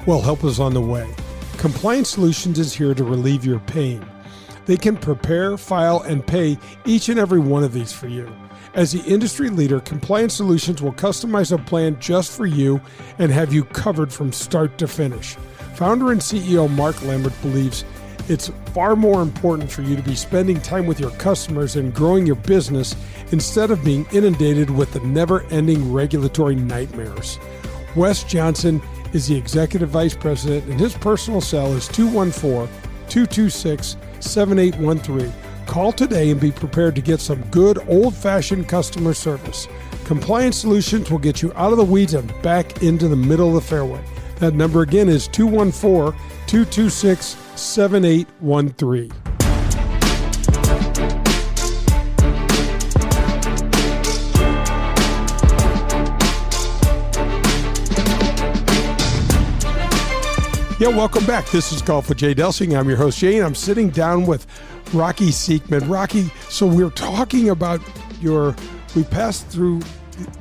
Well, help is on the way. Compliance Solutions is here to relieve your pain. They can prepare, file, and pay each and every one of these for you. As the industry leader, Compliance Solutions will customize a plan just for you and have you covered from start to finish. Founder and CEO Mark Lambert believes it's far more important for you to be spending time with your customers and growing your business instead of being inundated with the never-ending regulatory nightmares. Wes Johnson is the Executive Vice President, and his personal cell is 214-226-7813. Call today and be prepared to get some good old-fashioned customer service. Compliance Solutions will get you out of the weeds and back into the middle of the fairway. That number again is 214-226-7813. Yeah, welcome back. This is Golf with Jay Delsing. I'm your host, Jay, and I'm sitting down with Rocky Sickmann. Rocky, so we're talking about we passed through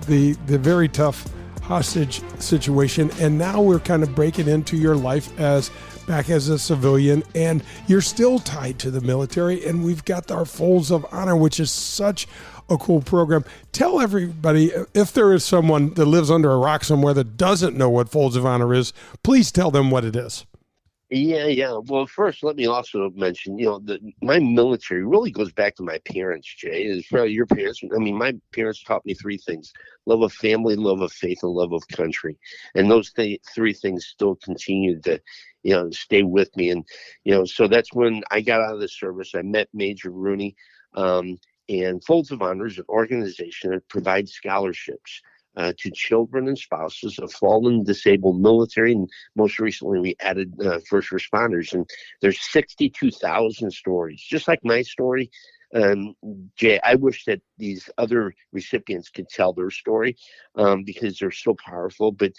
the very tough hostage situation, and now we're kind of breaking into your life back as a civilian, and you're still tied to the military, and we've got our Folds of Honor, which is such a cool program. Tell everybody, if there is someone that lives under a rock somewhere that doesn't know what Folds of Honor is, please tell them what it is. Yeah. Well, first, let me also mention, my military really goes back to my parents, Jay. It's probably your parents. I mean, my parents taught me three things: love of family, love of faith, and love of country. And those three things still continue to, stay with me. And, so that's when I got out of the service. I met Major Rooney. And Folds of Honor is an organization that provides scholarships to children and spouses of fallen, disabled military, and most recently we added first responders. And there's 62,000 stories, just like my story, Jay, I wish that these other recipients could tell their story because they're so powerful. But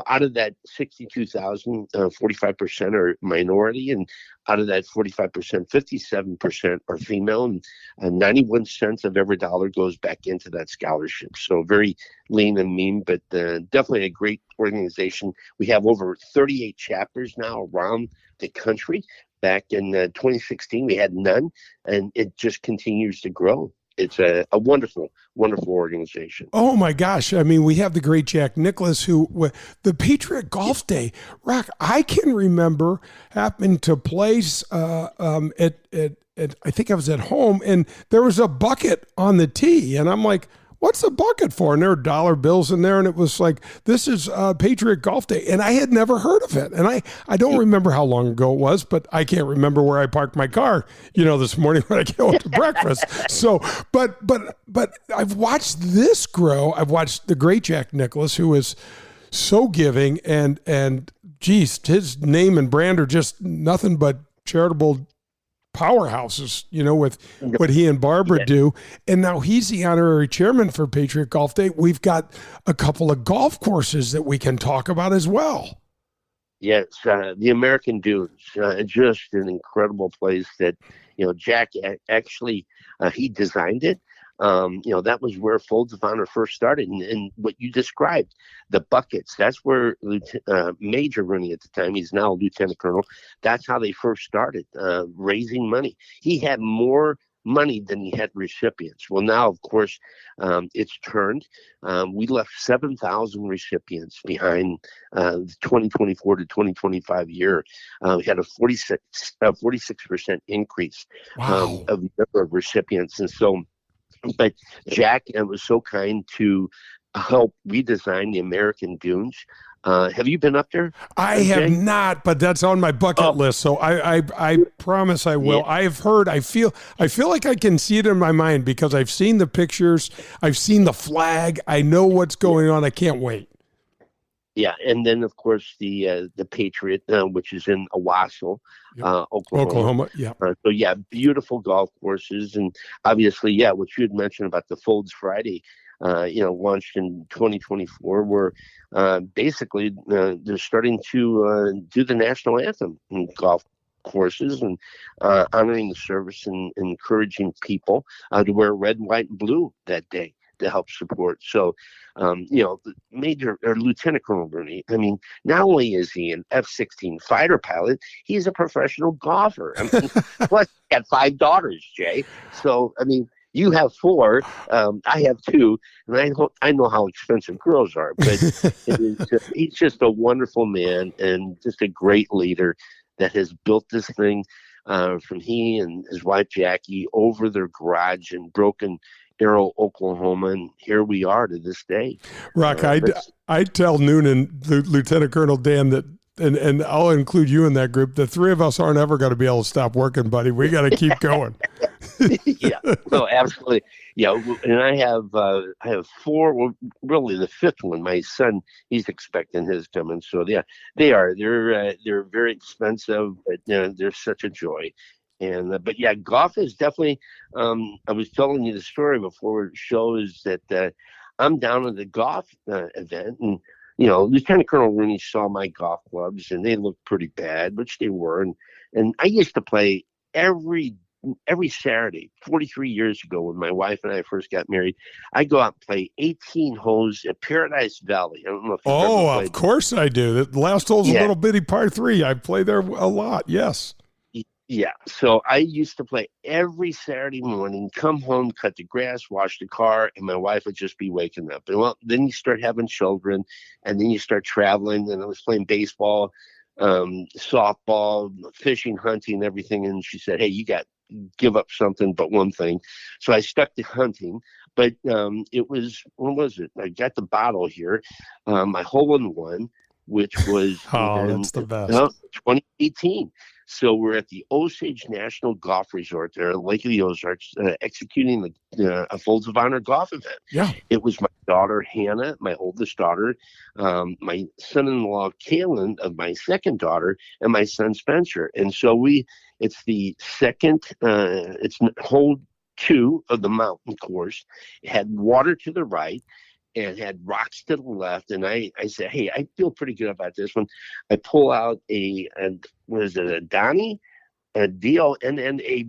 out of that 62,000, 45% are minority, and out of that 45%, 57% are female, and 91 cents of every dollar goes back into that scholarship. So very lean and mean, but definitely a great organization. We have over 38 chapters now around the country. Back in 2016, we had none, and it just continues to grow. It's a wonderful, wonderful organization. Oh my gosh. I mean, we have the great Jack Nicklaus, who the Patriot Golf Day, Rock, I can remember happened to place at I think I was at home, and there was a bucket on the tee, and I'm like, what's the bucket for? And there were dollar bills in there, and it was like, this is Patriot Golf Day. And I had never heard of it. And I don't remember how long ago it was, but I can't remember where I parked my car, this morning when I came out to breakfast. So, but I've watched this grow. I've watched the great Jack Nicklaus, who is so giving, and geez, his name and brand are just nothing but charitable powerhouses, with what he and Barbara do. And now he's the honorary chairman for Patriot Golf Day. We've got a couple of golf courses that we can talk about as well. Yes, the American Dunes, just an incredible place that, Jack actually, he designed it. That was where Folds of Honor first started. And what you described, the buckets, that's where Major Rooney at the time, he's now a lieutenant colonel, that's how they first started, raising money. He had more money than he had recipients. Well, now, of course, it's turned. We left 7,000 recipients behind the 2024 to 2025 year. We had a 46% increase of the number of recipients. And so, but Jack was so kind to help redesign the American Dunes. Have you been up there? I have not, but that's on my bucket list. So I promise I will. Yeah. I've heard. I feel like I can see it in my mind because I've seen the pictures. I've seen the flag. I know what's going on. I can't wait. Yeah, and then of course the Patriot, which is in Owasso, Oklahoma. Yeah. So yeah, beautiful golf courses, and obviously, yeah, what you had mentioned about the Folds Friday, launched in 2024, where basically they're starting to do the national anthem in golf courses and honoring the service and encouraging people to wear red, white, and blue that day to help support. So, the Major or Lieutenant Colonel Rooney, I mean, not only is he an F-16 fighter pilot, he's a professional golfer. I mean, plus he had 5 daughters, Jay. So, I mean, you have 4, I have 2, and I know how expensive girls are, but he's just a wonderful man and just a great leader that has built this thing from he and his wife Jackie over their garage in Broken Arrow, Oklahoma, and here we are to this day. Rock, I tell Noonan, Lieutenant Colonel Dan, that, and I'll include you in that group, the 3 of us aren't ever going to be able to stop working, buddy. We got to keep going. Yeah, no, absolutely. Yeah, and I have 4. Well, really, the 5th one, my son, he's expecting his coming. So yeah, they're very expensive, but they're such a joy. And but yeah, golf is definitely. I was telling you the story before the show is that I'm down at the golf event, and Lieutenant Colonel Rooney saw my golf clubs, and they looked pretty bad, which they were. And I used to play every Saturday, 43 years ago, when my wife and I first got married. I go out and play 18 holes at Paradise Valley. I don't know if you've ever played. Of course I do. The last hole's a little bitty par 3. I play there a lot. Yes. Yeah, so I used to play every Saturday morning, come home, cut the grass, wash the car, and my wife would just be waking up. And well, then you start having children, and then you start traveling, and I was playing baseball, softball, fishing, hunting, everything. And she said, hey, you got to give up something but one thing. So I stuck to hunting, but it was, when was it? I got the bottle here, my hole-in-one, which was that's the best. 2018. So we're at the Osage National Golf Resort there, Lake of the Ozarks, executing a Folds of Honor golf event. Yeah, it was my daughter Hannah, my oldest daughter, my son-in-law Kalen of my second daughter, and my son Spencer. And so it's the second, it's hole 2 of the mountain course. It had water to the right and had rocks to the left. And I said, hey, I feel pretty good about this one. I pull out what is it, a Donnie? A Donnie,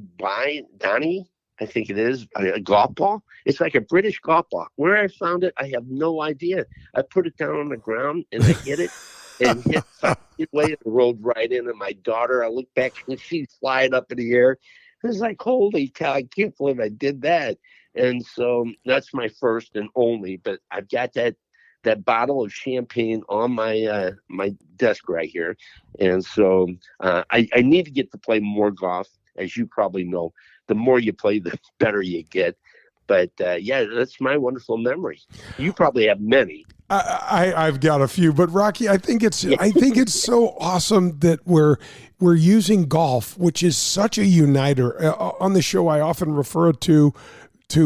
I think it is, a golf ball. It's like a British golf ball. Where I found it, I have no idea. I put it down on the ground and I hit it and hit 5 feet away and rolled right in. And my daughter, I looked back and she's flying up in the air. I was like, holy cow, I can't believe I did that. And so that's my first and only, but I've got that bottle of champagne on my my desk right here. And so I need to get to play more golf. As you probably know, the more you play, the better you get. But yeah, that's my wonderful memory. You probably have many. I've got a few, but Rocky, I think it's so awesome that we're using golf, which is such a uniter. On the show, I often refer to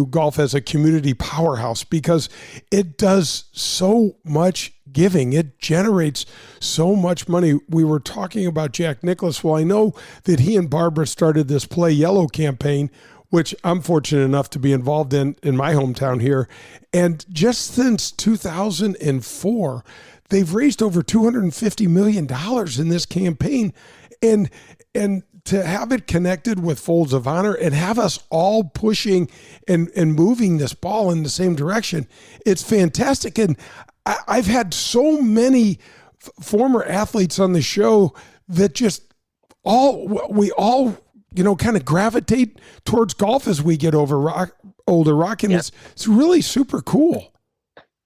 golf as a community powerhouse because it does so much giving. It generates so much money. We were talking about Jack Nicklaus. Well, I know that he and Barbara started this Play Yellow campaign, which I'm fortunate enough to be involved in my hometown here. And just since 2004, they've raised over $250 million in this campaign. And to have it connected with Folds of Honor and have us all pushing and moving this ball in the same direction, it's fantastic. And I've had so many former athletes on the show that we all kind of gravitate towards golf as we get older, Rock, and it's really super cool.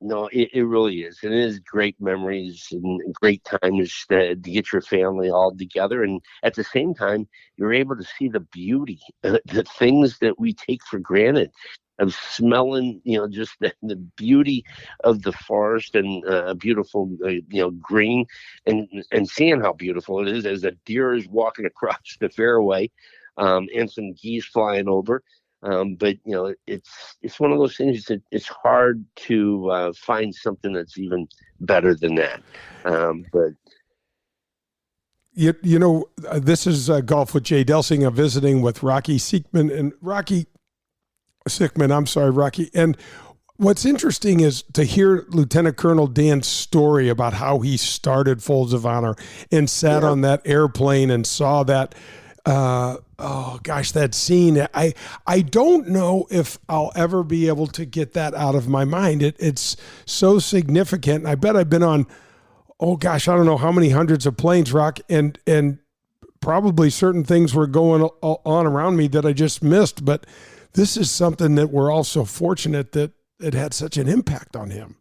No, it really is. It is great memories and great times to get your family all together. And at the same time, you're able to see the beauty, the things that we take for granted, of smelling, just the beauty of the forest and a beautiful, green, and seeing how beautiful it is as a deer is walking across the fairway, and some geese flying over. But it's one of those things that it's hard to find something that's even better than that. But this is Golf with Jay Delsing. I'm visiting with Rocky Sickmann and Rocky. And what's interesting is to hear Lieutenant Colonel Dan's story about how he started Folds of Honor and sat on that airplane and saw that. That scene. I don't know if I'll ever be able to get that out of my mind. It's so significant. I bet I've been on, I don't know how many hundreds of planes, Rock, and probably certain things were going on around me that I just missed. But this is something that we're all so fortunate that it had such an impact on him.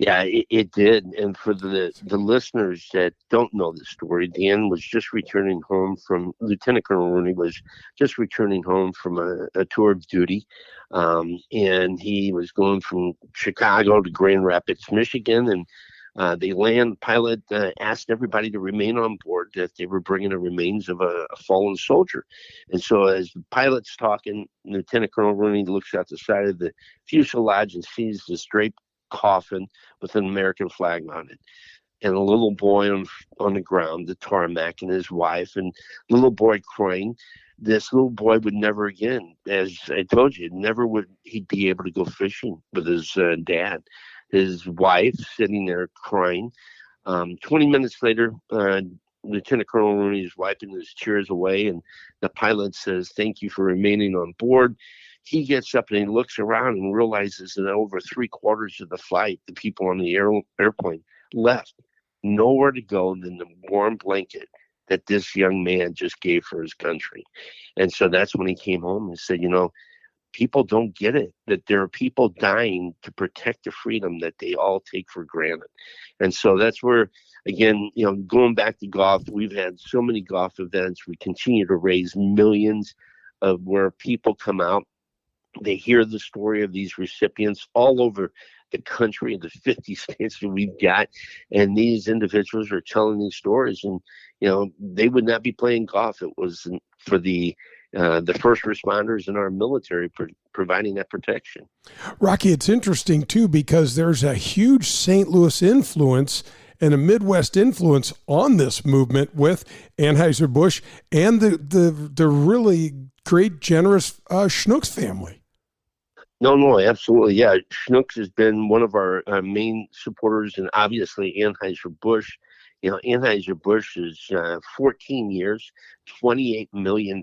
Yeah, it did. And for the listeners that don't know the story, Dan was just returning home from, Lieutenant Colonel Rooney was just returning home from a tour of duty. And he was going from Chicago to Grand Rapids, Michigan. And the pilot asked everybody to remain on board, that they were bringing the remains of a fallen soldier. And so as the pilot's talking, Lieutenant Colonel Rooney looks out the side of the fuselage and sees this draped coffin with an American flag on it, and a little boy on the ground, the tarmac, and his wife, and the little boy crying. This little boy would never again, as I told you, never would he be able to go fishing with his dad. His wife sitting there crying. 20 minutes later, Lieutenant Colonel Rooney is wiping his tears away, and the pilot says, "Thank you for remaining on board." He gets up and he looks around and realizes that over 3/4 of the flight, the people on the airplane left, nowhere to go than the warm blanket that this young man just gave for his country. And so that's when he came home and said, people don't get it, that there are people dying to protect the freedom that they all take for granted. And so that's where, again, going back to golf, we've had so many golf events. We continue to raise millions of where people come out. They hear the story of these recipients all over the country, the 50 states that we've got, and these individuals are telling these stories. And they would not be playing golf if it wasn't for the first responders in our military providing that protection. Rocky, it's interesting too because there's a huge St. Louis influence and a Midwest influence on this movement with Anheuser-Busch and the really great, generous Schnooks family. No, absolutely. Yeah, Schnooks has been one of our main supporters, and obviously Anheuser-Busch. Anheuser-Busch is 14 years, $28 million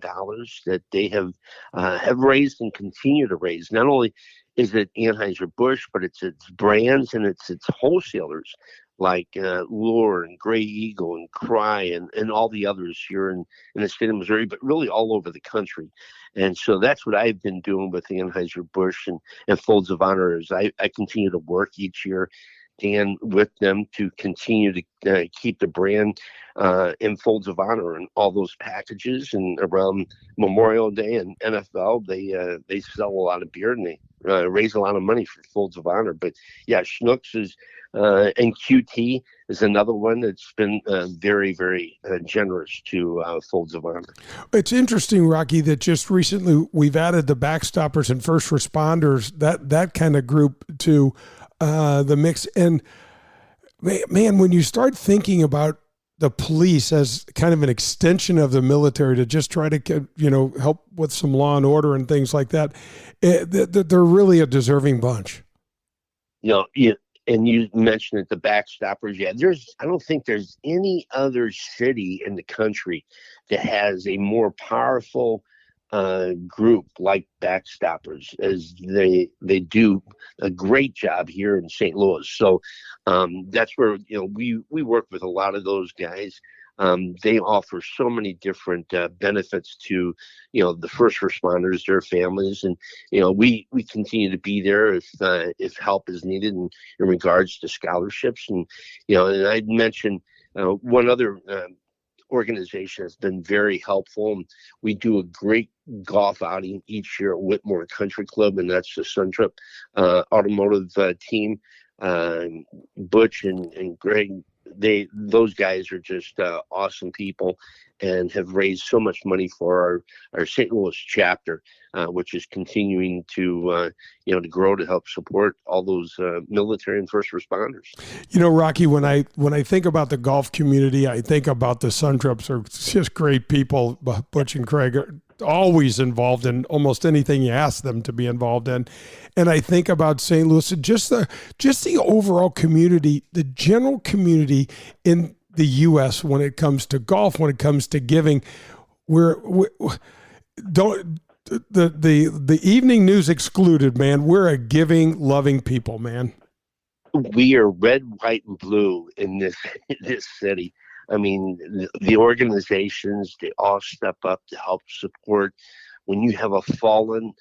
that they have raised and continue to raise. Not only is it Anheuser-Busch, but it's its brands and it's its wholesalers like Lure and Gray Eagle and Cry and all the others here in the state of Missouri, but really all over the country. And so that's what I've been doing with Anheuser-Busch and Folds of Honor is I continue to work each year, Dan, with them to continue to keep the brand in Folds of Honor and all those packages. And around Memorial Day and NFL, they sell a lot of beer and they raise a lot of money for Folds of Honor. But yeah, Schnooks is and QT is another one that's been very, very generous to Folds of Honor. It's interesting, Rocky, that just recently we've added the backstoppers and first responders, that kind of group to the mix. And man, when you start thinking about the police as kind of an extension of the military to just try to, help with some law and order and things like that, they're really a deserving bunch. And you mentioned it, the backstoppers. Yeah, I don't think there's any other city in the country that has a more powerful group like backstoppers, as they do a great job here in St. Louis. So that's where we work with a lot of those guys. They offer so many different benefits to the first responders, their families, and we continue to be there if help is needed in regards to scholarships. And and I'd mention one other organization has been very helpful. We do a great golf outing each year at Whitmore Country Club, and that's the Sun Trip automotive team. Butch and Greg, those guys are just awesome people and have raised so much money for our St. Louis chapter, which is continuing to to grow to help support all those military and first responders. Rocky, when I think about the golf community, I think about the Sun Trips are just great people. Butch and Craig are always involved in almost anything you ask them to be involved in. And I think about St. Louis and just the overall community, the general community in the U.S. when it comes to golf, when it comes to giving. The evening news excluded, man. We're a giving, loving people, man. We are red, white, and blue in this city. I mean, the organizations, they all step up to help support. When you have a fallen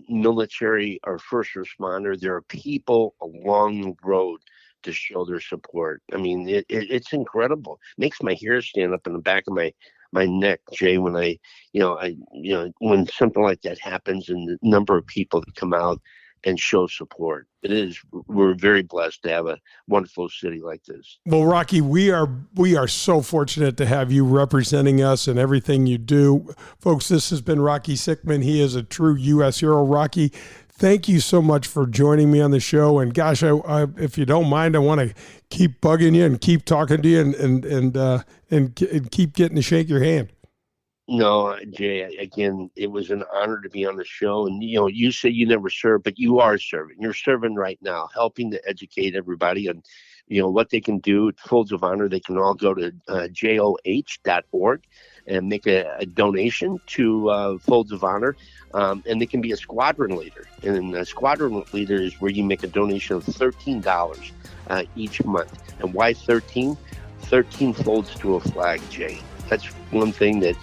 military or first responder, there are people along the road to show their support. I mean, it's incredible. It makes my hair stand up in the back of my neck, Jay, when when something like that happens and the number of people that come out and show support. We're very blessed to have a wonderful city like this. Well, Rocky, we are so fortunate to have you representing us in everything you do. Folks, this has been Rocky Sickmann. He is a true U.S. hero. Rocky, thank you so much for joining me on the show. And gosh, if you don't mind, I want to keep bugging you and keep talking to you and keep getting to shake your hand. No, Jay, again, it was an honor to be on the show. And, you say you never served, but you are serving. You're serving right now, helping to educate everybody on, what they can do at Folds of Honor. They can all go to joh.org and make a donation to Folds of Honor. And they can be a squadron leader. And a squadron leader is where you make a donation of $13 each month. And why 13? 13 folds to a flag, Jay. That's one thing that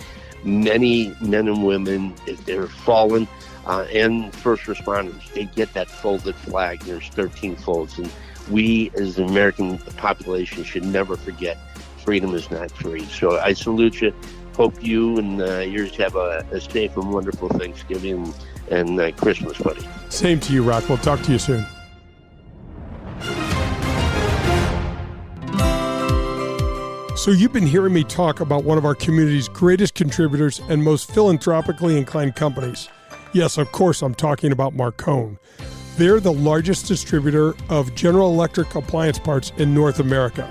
many men and women, if they're fallen, and first responders, they get that folded flag. There's 13 folds. And we, as the American population, should never forget freedom is not free. So I salute you. Hope you and yours have a safe and wonderful Thanksgiving and Christmas, buddy. Same to you, Rock. We'll talk to you soon. So you've been hearing me talk about one of our community's greatest contributors and most philanthropically inclined companies. Yes, of course, I'm talking about Marcone. They're the largest distributor of General Electric appliance parts in North America.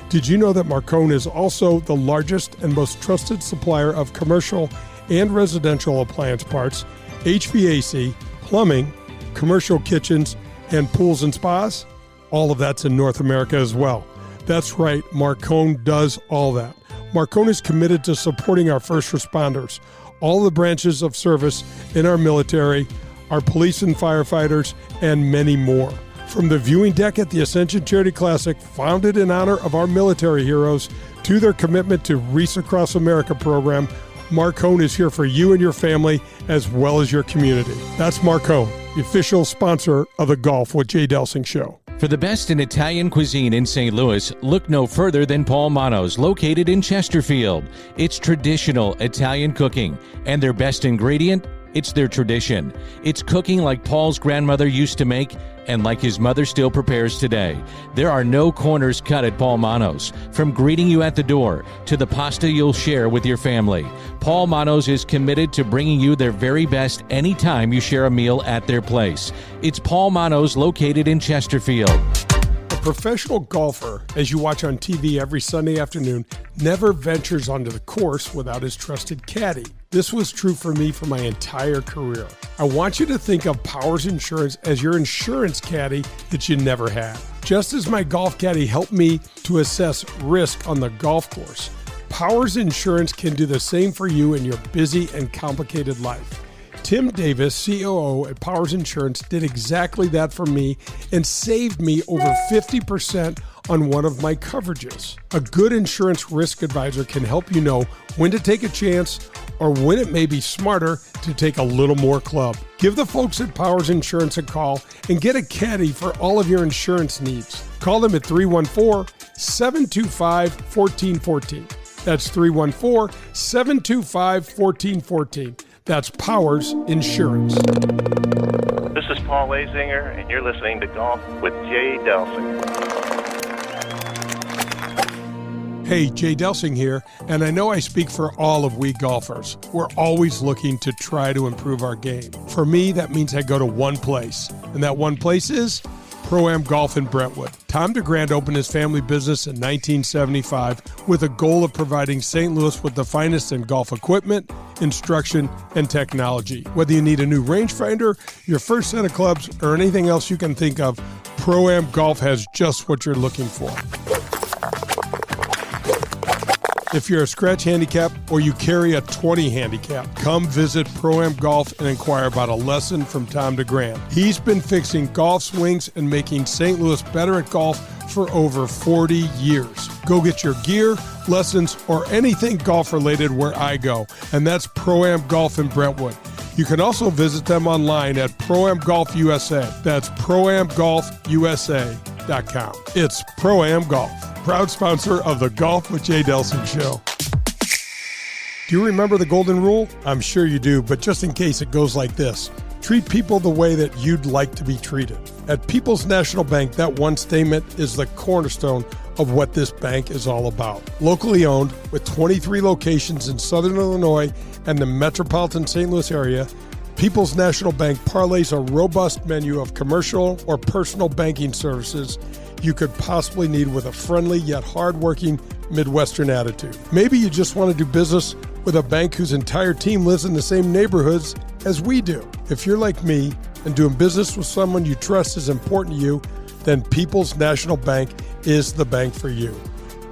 Did you know that Marcone is also the largest and most trusted supplier of commercial and residential appliance parts, HVAC, plumbing, commercial kitchens, and pools and spas. All of that's in North America as well. That's right, Marcone does all that. Marcone is committed to supporting our first responders, all the branches of service in our military, our police and firefighters, and many more. From the viewing deck at the Ascension Charity Classic, founded in honor of our military heroes, to their commitment to Wreaths Across America program, Marcone is here for you and your family as well as your community. That's Marcone, the official sponsor of the Golf with Jay Delsing show. For the best in Italian cuisine in St. Louis, look no further than Paul Manno's, located in Chesterfield. It's traditional Italian cooking, and their best ingredient, it's their tradition. It's cooking like Paul's grandmother used to make and like his mother still prepares today. There are no corners cut at Paul Manno's. From greeting you at the door to the pasta you'll share with your family, Paul Manno's is committed to bringing you their very best anytime you share a meal at their place. It's Paul Manno's, located in Chesterfield. A professional golfer, as you watch on TV every Sunday afternoon, never ventures onto the course without his trusted caddy. This was true for me for my entire career. I want you to think of Powers Insurance as your insurance caddy that you never had. Just as my golf caddy helped me to assess risk on the golf course, Powers Insurance can do the same for you in your busy and complicated life. Tim Davis, COO at Powers Insurance, did exactly that for me and saved me over 50% on one of my coverages. A good insurance risk advisor can help you know when to take a chance or when it may be smarter to take a little more club. Give the folks at Powers Insurance a call and get a caddy for all of your insurance needs. Call them at 314-725-1414. That's 314-725-1414. That's Powers Insurance. This is Paul Lazinger, and you're listening to Golf with Jay Delsing. Hey, Jay Delsing here, and I know I speak for all of we golfers. We're always looking to try to improve our game. For me, that means I go to one place, and that one place is Pro-Am Golf in Brentwood. Tom DeGrand opened his family business in 1975 with a goal of providing St. Louis with the finest in golf equipment, instruction, and technology. Whether you need a new rangefinder, your first set of clubs, or anything else you can think of, Pro-Am Golf has just what you're looking for. If you're a scratch handicap or you carry a 20 handicap, come visit Pro-Am Golf and inquire about a lesson from Tom DeGrand. He's been fixing golf swings and making St. Louis better at golf for over 40 years. Go get your gear, lessons, or anything golf related where I go, and that's Pro-Am Golf in Brentwood. You can also visit them online at Pro-Am Golf USA. That's ProAmGolfUSA.com. It's Pro-Am Golf, proud sponsor of the Golf with Jay Delsing show. Do you remember the golden rule? I'm sure you do, but just in case, it goes like this. Treat people the way that you'd like to be treated. At People's National Bank, that one statement is the cornerstone of what this bank is all about. Locally owned, with 23 locations in Southern Illinois and the metropolitan St. Louis area, People's National Bank parlays a robust menu of commercial or personal banking services you could possibly need with a friendly yet hardworking Midwestern attitude. Maybe you just want to do business with a bank whose entire team lives in the same neighborhoods as we do. If you're like me and doing business with someone you trust is important to you, then People's National Bank is the bank for you.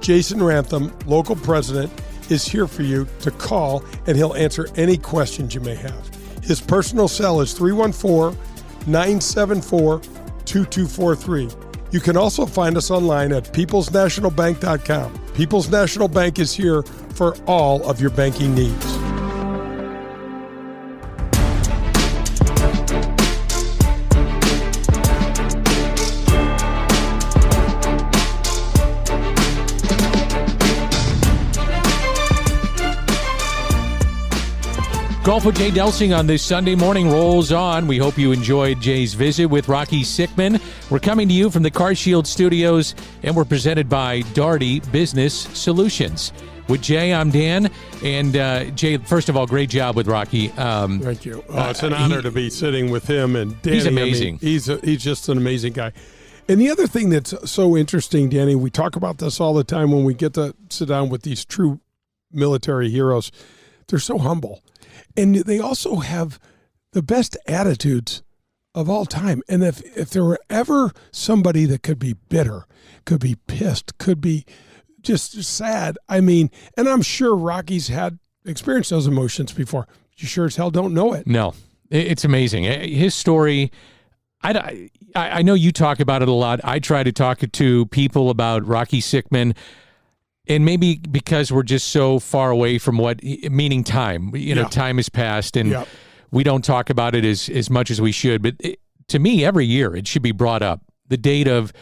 Jason Rantham, local president, is here for you to call, and he'll answer any questions you may have. His personal cell is 314-974-2243. You can also find us online at peoplesnationalbank.com. People's National Bank is here for all of your banking needs. Golf with Jay Delsing on this Sunday morning rolls on. We hope you enjoyed Jay's visit with Rocky Sickmann. We're coming to you from the CarShield Studios, and we're presented by Daugherty Business Solutions. With Jay, I'm Dan. And Jay, first of all, great job with Rocky. Thank you. It's an honor to be sitting with him. And Danny, he's amazing. I mean, he's just an amazing guy. And the other thing that's so interesting, Danny, we talk about this all the time when we get to sit down with these true military heroes. They're so humble. And they also have the best attitudes of all time. And if there were ever somebody that could be bitter, could be pissed, could be just sad, I mean, and I'm sure Rocky's had experienced those emotions before. You sure as hell don't know it. No, it's amazing. His story, I know you talk about it a lot. I try to talk to people about Rocky Sickmann, and maybe because we're just so far away from meaning time. Time has passed, and we don't talk about it as much as we should. But to me, every year it should be brought up. The date and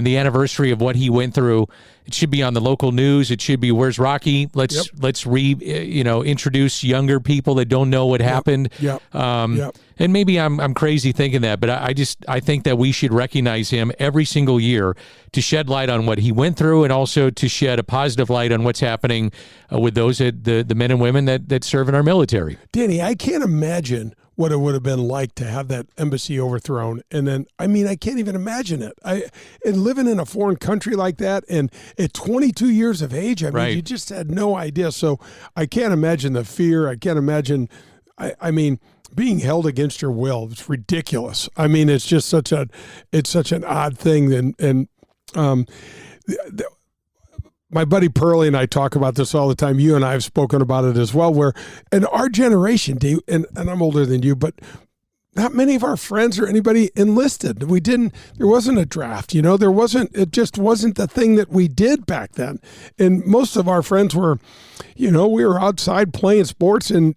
the anniversary of what he went through, it should be on the local news. It should be, where's Rocky? Let's introduce younger people that don't know what happened. And maybe I'm crazy thinking that, but I think that we should recognize him every single year to shed light on what he went through, and also to shed a positive light on what's happening with those the men and women that serve in our military. Danny, I can't imagine what it would have been like to have that embassy overthrown. And then, I mean, I can't even imagine it. And living in a foreign country like that, and at 22 years of age, I mean, you just had no idea. So I can't imagine the fear. I can't imagine, I mean, being held against your will. It's ridiculous. I mean, it's just such an odd thing. And my buddy Pearlie and I talk about this all the time. You and I have spoken about it as well, where in our generation, Dave, and I'm older than you, but not many of our friends or anybody enlisted. There wasn't a draft, it just wasn't the thing that we did back then. And most of our friends were, we were outside playing sports and,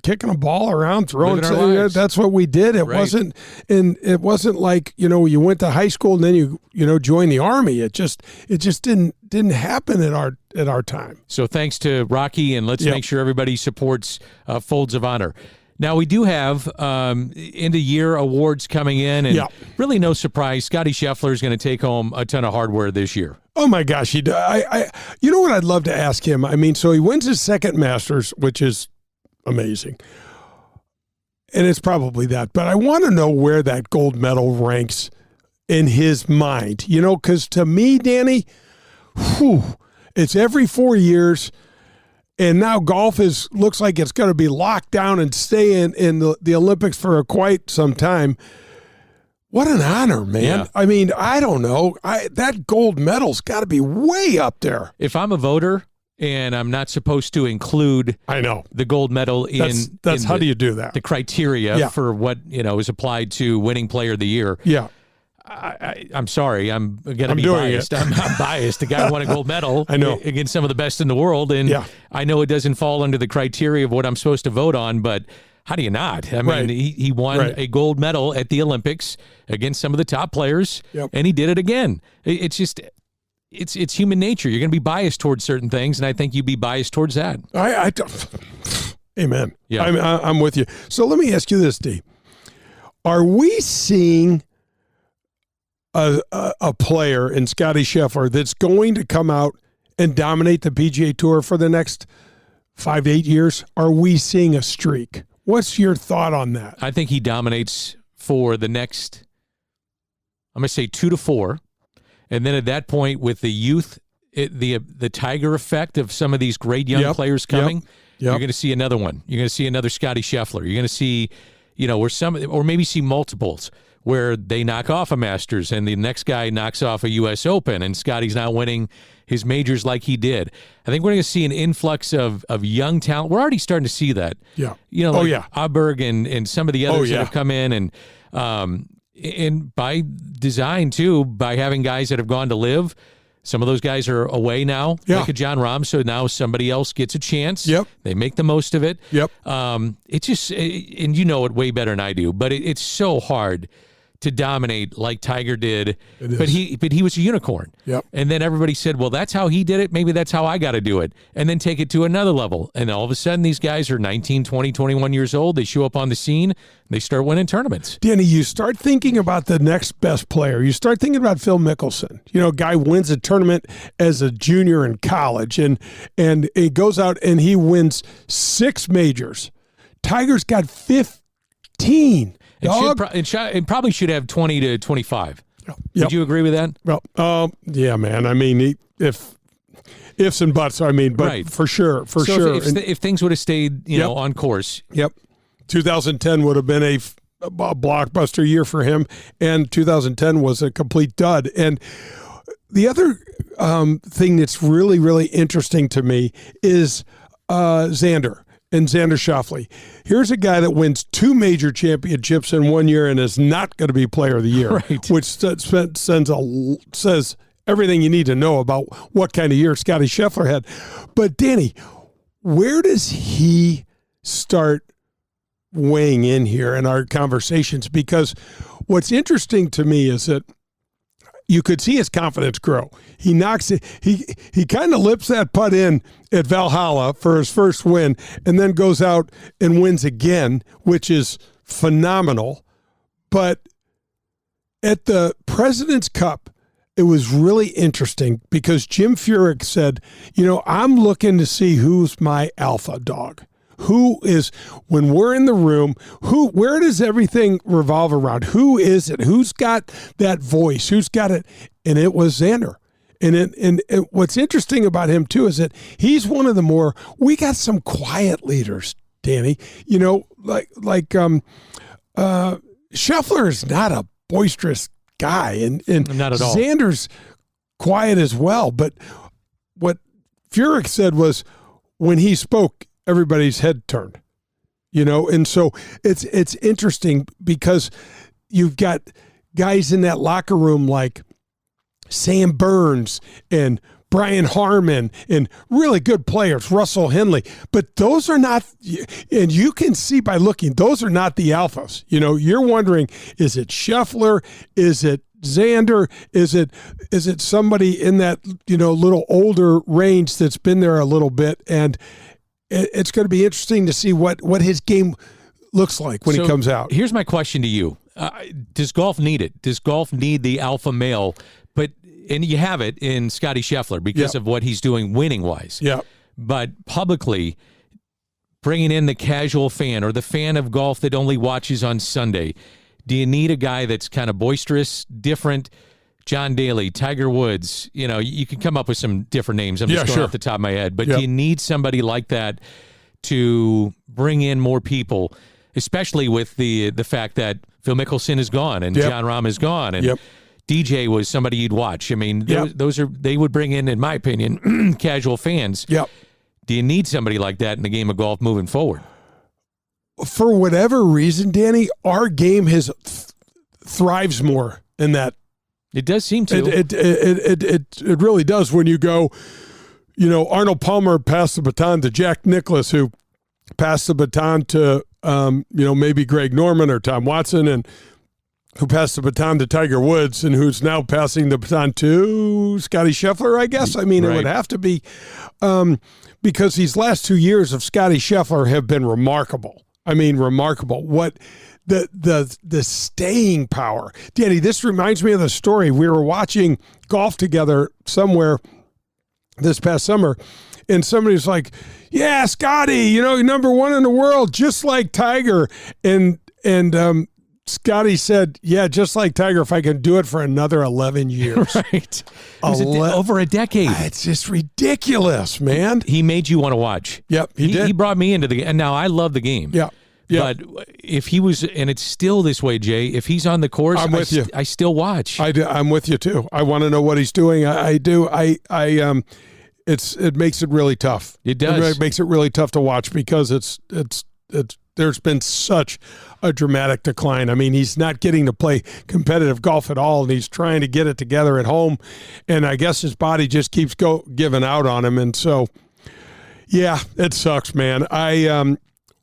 kicking a ball around, throwing. That's what we did. It wasn't like, you went to high school and then you joined the Army. It just didn't happen at our time. So thanks to Rocky, and let's make sure everybody supports Folds of Honor. Now, we do have end-of-year awards coming in, and really no surprise, Scotty Scheffler is going to take home a ton of hardware this year. Oh, my gosh. You know what I'd love to ask him? I mean, so he wins his second Masters, which is amazing, and it's probably that. But I want to know where that gold medal ranks in his mind, because to me, Danny, it's every 4 years. And now golf looks like it's going to be locked down and stay in the Olympics for quite some time. What an honor, man. Yeah. I mean, I don't know. That gold medal's got to be way up there. If I'm a voter and I'm not supposed to include the gold medal that's how do you do that? The criteria for what is applied to winning player of the year. Yeah. I'm sorry. I'm going to be biased. I'm biased. The guy won a gold medal against some of the best in the world. And I know it doesn't fall under the criteria of what I'm supposed to vote on, but how do you not? I mean, he won a gold medal at the Olympics against some of the top players, and he did it again. It's just, it's human nature. You're going to be biased towards certain things, and I think you'd be biased towards that. Amen. Yeah. I'm with you. So let me ask you this, D. Are we seeing a player in Scotty Scheffler that's going to come out and dominate the PGA Tour for the next 5 to 8 years? Are we seeing a streak? What's your thought on that? I think he dominates for the next, I'm going to say 2 to 4. And then at that point, with the youth, the Tiger effect of some of these great young players coming, you're going to see another one. You're going to see another Scotty Scheffler. You're going to see, or maybe see multiples, where they knock off a Masters and the next guy knocks off a U.S. Open, and Scotty's now winning his majors like he did. I think we're going to see an influx of young talent. We're already starting to see that. Yeah. Aberg and some of the others that have come in, and by design, too, by having guys that have gone to live. Some of those guys are away now, like a John Rahm, so now somebody else gets a chance. Yep. They make the most of it. Yep. It's just, and you know it way better than I do, but it's so hard to dominate like Tiger did. But he was a unicorn. Yep. And then everybody said, well, that's how he did it. Maybe that's how I got to do it. And then take it to another level. And all of a sudden, these guys are 19, 20, 21 years old. They show up on the scene. They start winning tournaments. Danny, you start thinking about the next best player. You start thinking about Phil Mickelson. Guy wins a tournament as a junior in college, and he goes out and he wins 6 majors. Tiger's got 15. It probably should have 20 to 25. Yep. Would you agree with that? Well, yeah, man. I mean, if ifs and buts. I mean, but right. for sure. If things would have stayed, on course. Yep. 2010 would have been a blockbuster year for him, and 2010 was a complete dud. And the other thing that's really, really interesting to me is Xander and Xander Schauffele. Here's a guy that wins 2 major championships in 1 year and is not going to be Player of the Year, right. which says everything you need to know about what kind of year Scottie Scheffler had. But Danny, where does he start weighing in here in our conversations? Because what's interesting to me is that you could see his confidence grow. He knocks it. He kind of lips that putt in at Valhalla for his first win, and then goes out and wins again, which is phenomenal. But at the President's Cup, it was really interesting because Jim Furyk said, I'm looking to see who's my alpha dog. Who is, when we're in the room, where does everything revolve around? Who is it? Who's got that voice? Who's got it? And it was Xander. And what's interesting about him too is that he's one of the more, we got some quiet leaders, Danny, like Scheffler is not a boisterous guy, and not at all. Xander's quiet as well. But what Furyk said was when he spoke, everybody's head turned, and so it's interesting because you've got guys in that locker room like Sam Burns and Brian Harmon and really good players, Russell Henley, but those are not, and you can see by looking, those are not the alphas. You're wondering, is it Scheffler? Is it Xander? Is it somebody in that, little older range that's been there a little bit? And it's going to be interesting to see what his game looks like when he comes out. Here's my question to you. Does golf need it? Does golf need the alpha male? And you have it in Scottie Scheffler because of what he's doing winning-wise. Yeah. But publicly, bringing in the casual fan or the fan of golf that only watches on Sunday, do you need a guy that's kind of boisterous, different? John Daly, Tiger Woods, you can come up with some different names. I'm just going off the top of my head. But do you need somebody like that to bring in more people, especially with the fact that Phil Mickelson is gone and Jon Rahm is gone and DJ was somebody you'd watch. I mean, they would bring in my opinion, casual fans. Yep. Do you need somebody like that in the game of golf moving forward? For whatever reason, Danny, our game thrives more in that. It does seem to. It really does when you go, Arnold Palmer passed the baton to Jack Nicklaus, who passed the baton to, maybe Greg Norman or Tom Watson, and who passed the baton to Tiger Woods, and who's now passing the baton to Scottie Scheffler, I guess. I mean, It would have to be because these last 2 years of Scottie Scheffler have been remarkable. I mean, remarkable. What the staying power. Danny, this reminds me of the story. We were watching golf together somewhere this past summer, and somebody's like, yeah, Scottie, number one in the world, just like Tiger. And Scottie said, yeah, just like Tiger, if I can do it for another 11 years. Right. Over a decade. It's just ridiculous, man. He made you want to watch. Yep, he did. He brought me into the game. And now I love the game. Yeah. But if he was, and it's still this way, Jay, if he's on the course, I'm with you. I still watch. I'm with you too. I want to know what he's doing. I do. It makes it really tough. It does. It makes it really tough to watch because it's there's been such a dramatic decline. I mean, he's not getting to play competitive golf at all, and he's trying to get it together at home, and I guess his body just keeps giving out on him, and so yeah, it sucks, man.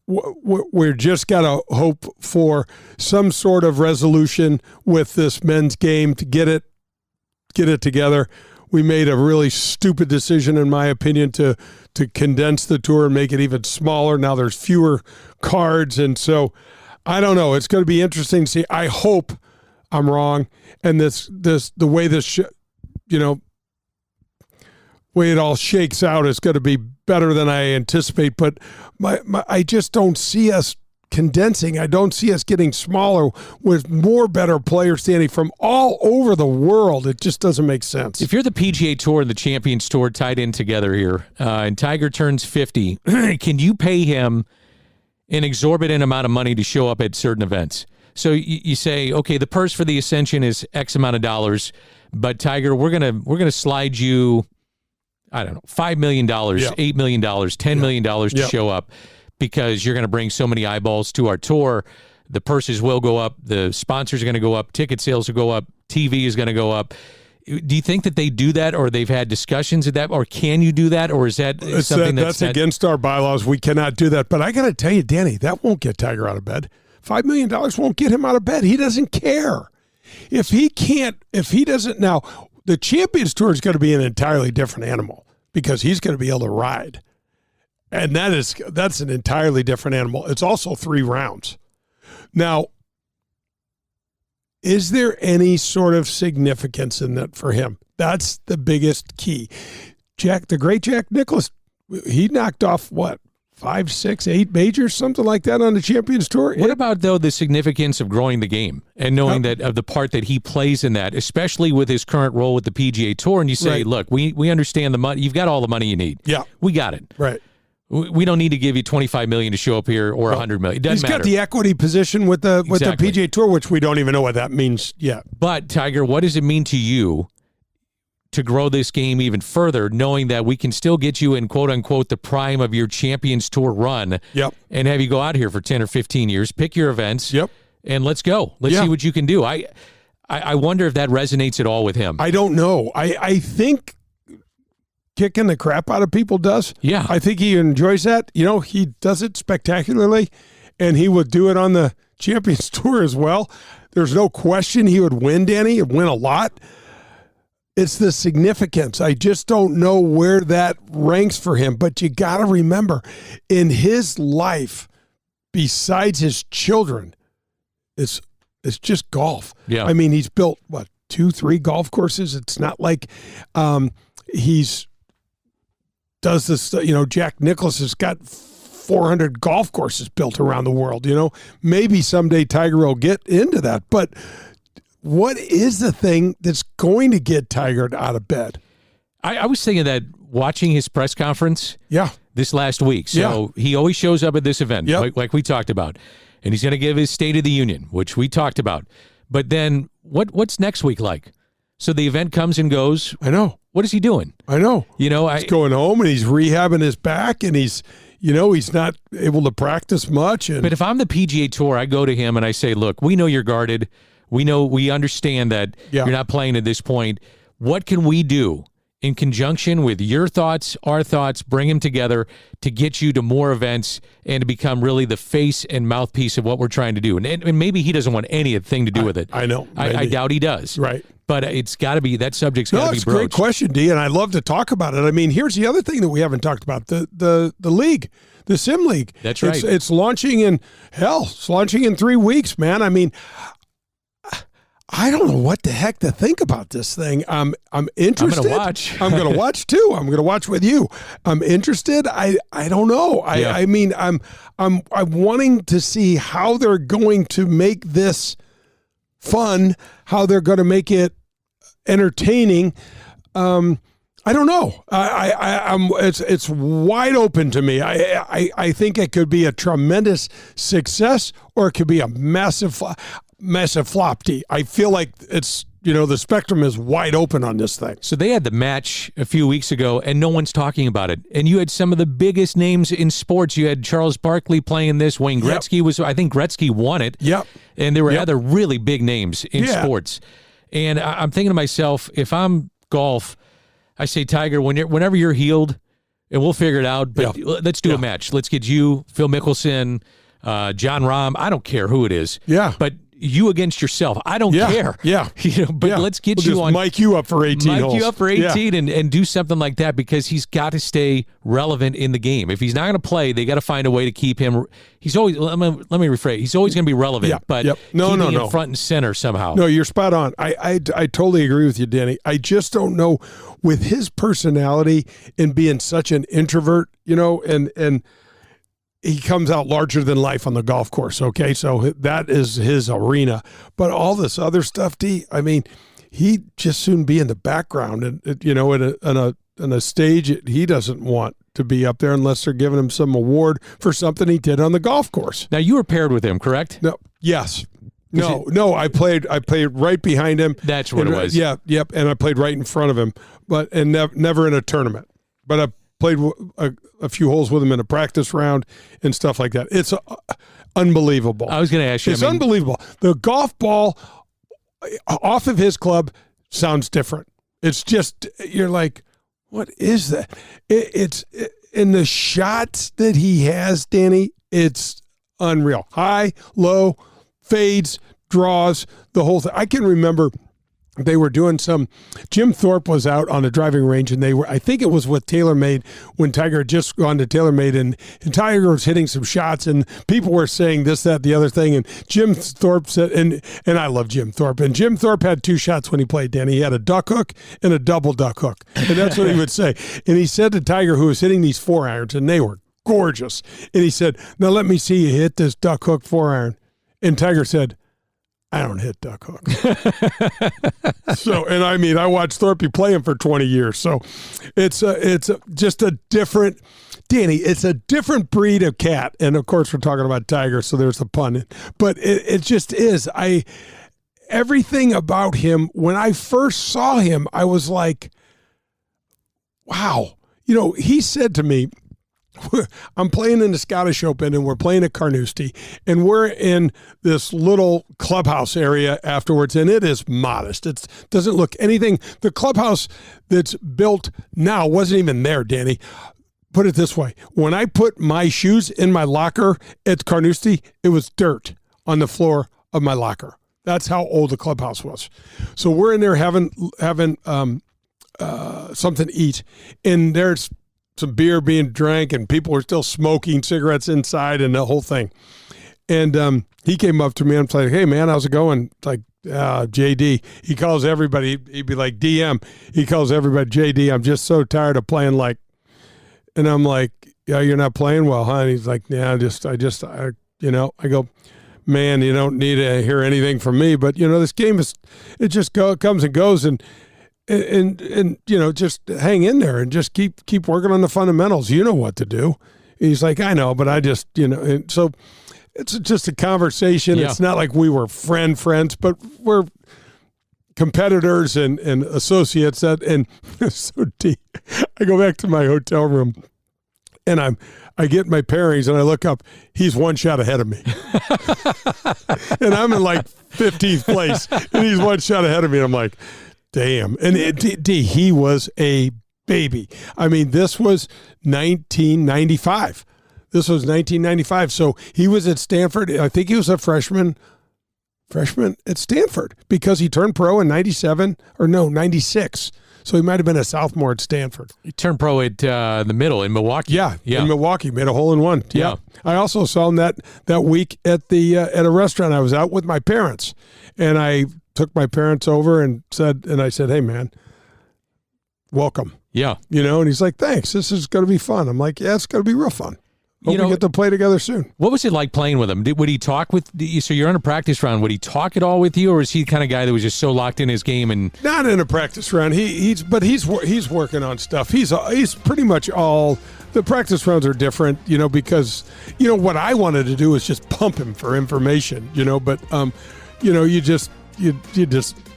We're just got to hope for some sort of resolution with this men's game to get it together. We made a really stupid decision, in my opinion, to condense the tour and make it even smaller. Now there's fewer cards, and so I don't know. It's going to be interesting to see. I hope I'm wrong, and the way way it all shakes out is going to be better than I anticipate. But I just don't see us condensing. I don't see us getting smaller with more better players, Danny, from all over the world. It just doesn't make sense. If you're the PGA Tour and the Champions Tour tied in together here, and Tiger turns 50, can you pay him an exorbitant amount of money to show up at certain events? So you say, okay, the purse for the Ascension is X amount of dollars, but Tiger, we're gonna slide you, I don't know, $5 million, $8 million, $10 million to show up because you're going to bring so many eyeballs to our tour. The purses will go up, the sponsors are going to go up, ticket sales will go up, TV is going to go up. Do you think that they do that, or they've had discussions of that, or can you do that, or is that something that's against our bylaws? We cannot do that. But I got to tell you, Danny, that won't get Tiger out of bed. $5 million won't get him out of bed. He doesn't care. If he doesn't, now the Champions Tour is going to be an entirely different animal because he's going to be able to ride. And that's an entirely different animal. It's also 3 rounds. Now, is there any sort of significance in that for him? That's the biggest key. The great Jack Nicklaus, he knocked off what? 5, 6, 8 majors, something like that on the Champions Tour. What about, though, the significance of growing the game and knowing that of the part that he plays in that, especially with his current role with the PGA Tour? And you say, look, we understand the money. You've got all the money you need. Yeah. We got it. Right. We don't need to give you $25 million to show up here or $100 million. It doesn't matter. He's got the equity position with the PGA Tour, which we don't even know what that means yet. But, Tiger, what does it mean to you to grow this game even further, knowing that we can still get you in, quote-unquote, the prime of your Champions Tour run and have you go out here for 10 or 15 years, pick your events, and let's go. Let's see what you can do. I wonder if that resonates at all with him. I don't know. I think kicking the crap out of people does. Yeah. I think he enjoys that. You know, he does it spectacularly, and he would do it on the Champions Tour as well. There's no question he would win, Danny. He'd win a lot. It's the significance. I just don't know where that ranks for him. But you got to remember, in his life, besides his children, it's just golf. Yeah. I mean, he's built, 2, 3 golf courses? It's not like does this, Jack Nicklaus has got 400 golf courses built around the world, Maybe someday Tiger will get into that. But what is the thing that's going to get Tiger out of bed? I was thinking that watching his press conference this last week. So he always shows up at this event, like we talked about. And he's going to give his State of the Union, which we talked about. But then what's next week like? So the event comes and goes. I know. What is he doing? I know. He's going home and he's rehabbing his back and he's not able to practice much. But if I'm the PGA Tour, I go to him and I say, look, we know you're guarded. We understand that you're not playing at this point. What can we do in conjunction with your thoughts, our thoughts, bring them together to get you to more events and to become really the face and mouthpiece of what we're trying to do? And maybe he doesn't want anything to do with it. I know. I doubt he does. Right. But it's got to be, that subject's got to be broached. No, it's a great question, D, and I'd love to talk about it. I mean, here's the other thing that we haven't talked about, the league. The Sim League. That's right. It's launching in 3 weeks, man. I mean, I don't know what the heck to think about this thing. I'm interested. I'm going to watch. I'm going to watch too. I'm going to watch with you. I'm interested. I don't know. I mean, I'm wanting to see how they're going to make this fun, how they're going to make it entertaining. I don't know. It's wide open to me. I think it could be a tremendous success, or it could be a massive flop. I feel like it's, the spectrum is wide open on this thing. So they had the match a few weeks ago, and no one's talking about it. And you had some of the biggest names in sports. You had Charles Barkley playing this. Wayne Gretzky I think Gretzky won it. Yep. And there were other really big names in sports. And I'm thinking to myself, if I'm golf, I say, Tiger, whenever you're healed, and we'll figure it out, but let's do a match. Let's get you, Phil Mickelson, John Rahm. I don't care who it is. Yeah. But you against yourself. I don't care. Yeah. But let's get you on. Mic you up for 18 holes. Mic you up for 18 and do something like that, because he's got to stay relevant in the game. If he's not going to play, they got to find a way to keep him. He's always, let me rephrase. He's always going to be relevant, but keeping him front and center somehow. No, you're spot on. I totally agree with you, Danny. I just don't know, with his personality and being such an introvert, and he comes out larger than life on the golf course. Okay, so that is his arena. But all this other stuff, D, I mean, he'd just soon be in the background, and you know, in a stage he doesn't want to be up there unless they're giving him some award for something he did on the golf course. Now, you were paired with him, correct? No. Yes. No. I played right behind him. That's what it was. Yeah. Yep. And I played right in front of him, but never in a tournament. But I played a few holes with him in a practice round and stuff like that. It's unbelievable. I was going to ask you. It's unbelievable. The golf ball off of his club sounds different. It's just, you're like, what is that? It's in the shots that he has, Danny, it's unreal. High, low, fades, draws, the whole thing. I can remember they were doing Jim Thorpe was out on a driving range, and I think it was with TaylorMade when Tiger had just gone to TaylorMade, and Tiger was hitting some shots, and people were saying this, that, the other thing, and Jim Thorpe said, and I love Jim Thorpe, and Jim Thorpe had 2 shots when he played, Danny. He had a duck hook and a double duck hook, and that's what he would say. And he said to Tiger, who was hitting these 4-irons, and they were gorgeous, and he said, now let me see you hit this duck hook 4-iron. And Tiger said, I don't hit duck hook. So, and I mean, I watched Thorpe play him for 20 years. So it's just a different, Danny, it's a different breed of cat. And of course, we're talking about Tiger, so there's a pun. But it just is. Everything about him, when I first saw him, I was like, wow. You know, he said to me, I'm playing in the Scottish Open, and we're playing at Carnoustie, and we're in this little clubhouse area afterwards, and it is modest. It doesn't look anything. The clubhouse that's built now wasn't even there, Danny. Put it this way. When I put my shoes in my locker at Carnoustie, it was dirt on the floor of my locker. That's how old the clubhouse was. So we're in there having something to eat, and there's some beer being drank, and people were still smoking cigarettes inside and the whole thing. And he came up to me and was like, hey, man, how's it going? It's like, JD. He calls everybody. He'd be like, DM. He calls everybody JD. I'm just so tired of playing like, and I'm like, yeah, you're not playing well, huh? And he's like, yeah, I go, man, you don't need to hear anything from me. But, you know, this game it just comes and goes, and you know, just hang in there and just keep working on the fundamentals. You know what to do. He's like, I know, but I just, you know, and so it's just a conversation. Yeah. It's not like we were friends, but we're competitors and associates. And so I go back to my hotel room, and I get my pairings, and I look up. He's 1 shot ahead of me. And I'm in like 15th place, and he's 1 shot ahead of me. And I'm like, damn. And he was a baby. I mean, this was 1995. So he was at Stanford. I think he was a freshman at Stanford, because he turned pro in 96. So he might have been a sophomore at Stanford. He turned pro at the middle in Milwaukee. Yeah. In Milwaukee, made a hole in one. Yeah. I also saw him that week at a restaurant. I was out with my parents, and I took my parents over and I said, hey, man, welcome. Yeah. You know, and he's like, thanks. This is going to be fun. I'm like, yeah, it's going to be real fun. Hope we get to play together soon. What was it like playing with him? Would he talk with you? So you're on a practice round. Would he talk at all with you, or is he the kind of guy that was just so locked in his game? And not in a practice round. He's working on stuff. He's pretty much all. The practice rounds are different, you know, because, you know, what I wanted to do is just pump him for information, you know, but you know, you just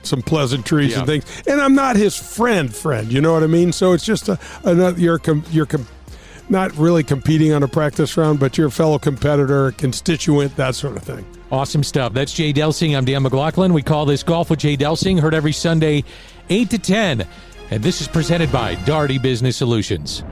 some pleasantries and things. And I'm not his friend, you know what I mean? So it's just you're not really competing on a practice round, but you're a fellow competitor, constituent, that sort of thing. Awesome stuff. That's Jay Delsing. I'm Dan McLaughlin. We call this Golf with Jay Delsing, heard every Sunday, 8 to 10. And this is presented by Daugherty Business Solutions.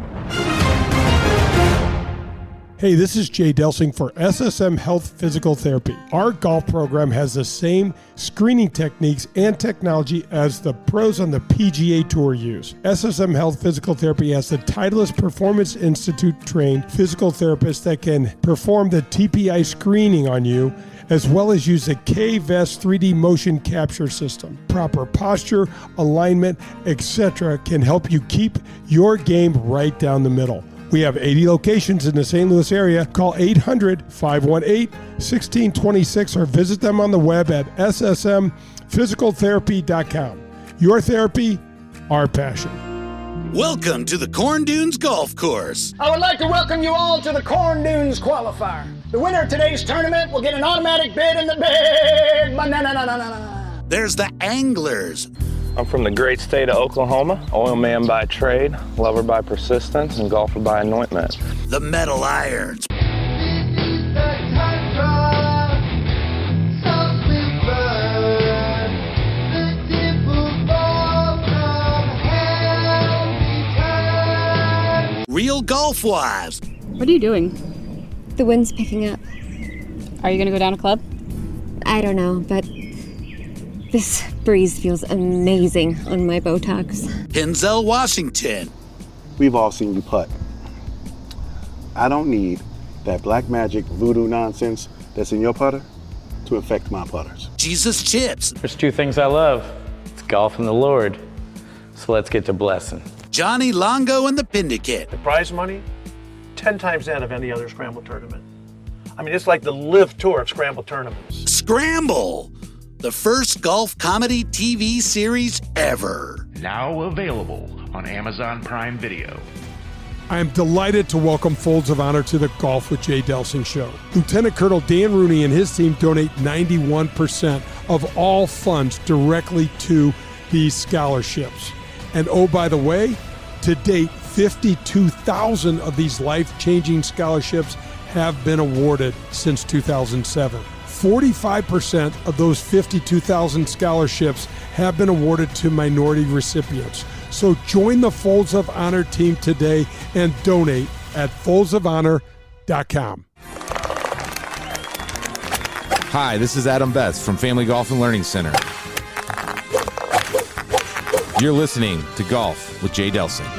Hey, this is Jay Delsing for SSM Health Physical Therapy. Our golf program has the same screening techniques and technology as the pros on the PGA Tour use. SSM Health Physical Therapy has the Titleist Performance Institute trained physical therapists that can perform the TPI screening on you, as well as use the K-Vest 3D motion capture system. Proper posture, alignment, etc. can help you keep your game right down the middle. We have 80 locations in the St. Louis area. Call 800-518-1626 or visit them on the web at ssmphysicaltherapy.com. Your therapy, our passion. Welcome to the Corn Dunes Golf Course. I would like to welcome you all to the Corn Dunes Qualifier. The winner of today's tournament will get an automatic bid in the big banana. There's the anglers. I'm from the great state of Oklahoma, oil man by trade, lover by persistence, and golfer by anointment. The metal irons. Real golf wives. What are you doing? The wind's picking up. Are you going to go down a club? I don't know, but this breeze feels amazing on my Botox. Denzel Washington. We've all seen you putt. I don't need that black magic voodoo nonsense that's in your putter to affect my putters. Jesus Chips. There's two things I love. It's golf and the Lord. So let's get to blessing. Johnny Longo and the Pindicate. The prize money, 10 times that of any other scramble tournament. I mean, it's like the live tour of scramble tournaments. Scramble, the first golf comedy TV series ever. Now available on Amazon Prime Video. I am delighted to welcome Folds of Honor to the Golf with Jay Delsing show. Lieutenant Colonel Dan Rooney and his team donate 91% of all funds directly to these scholarships. And oh, by the way, to date, 52,000 of these life-changing scholarships have been awarded since 2007. 45% of those 52,000 scholarships have been awarded to minority recipients. So join the Folds of Honor team today and donate at foldsofhonor.com. Hi, this is Adam Betts from Family Golf and Learning Center. You're listening to Golf with Jay Delsing.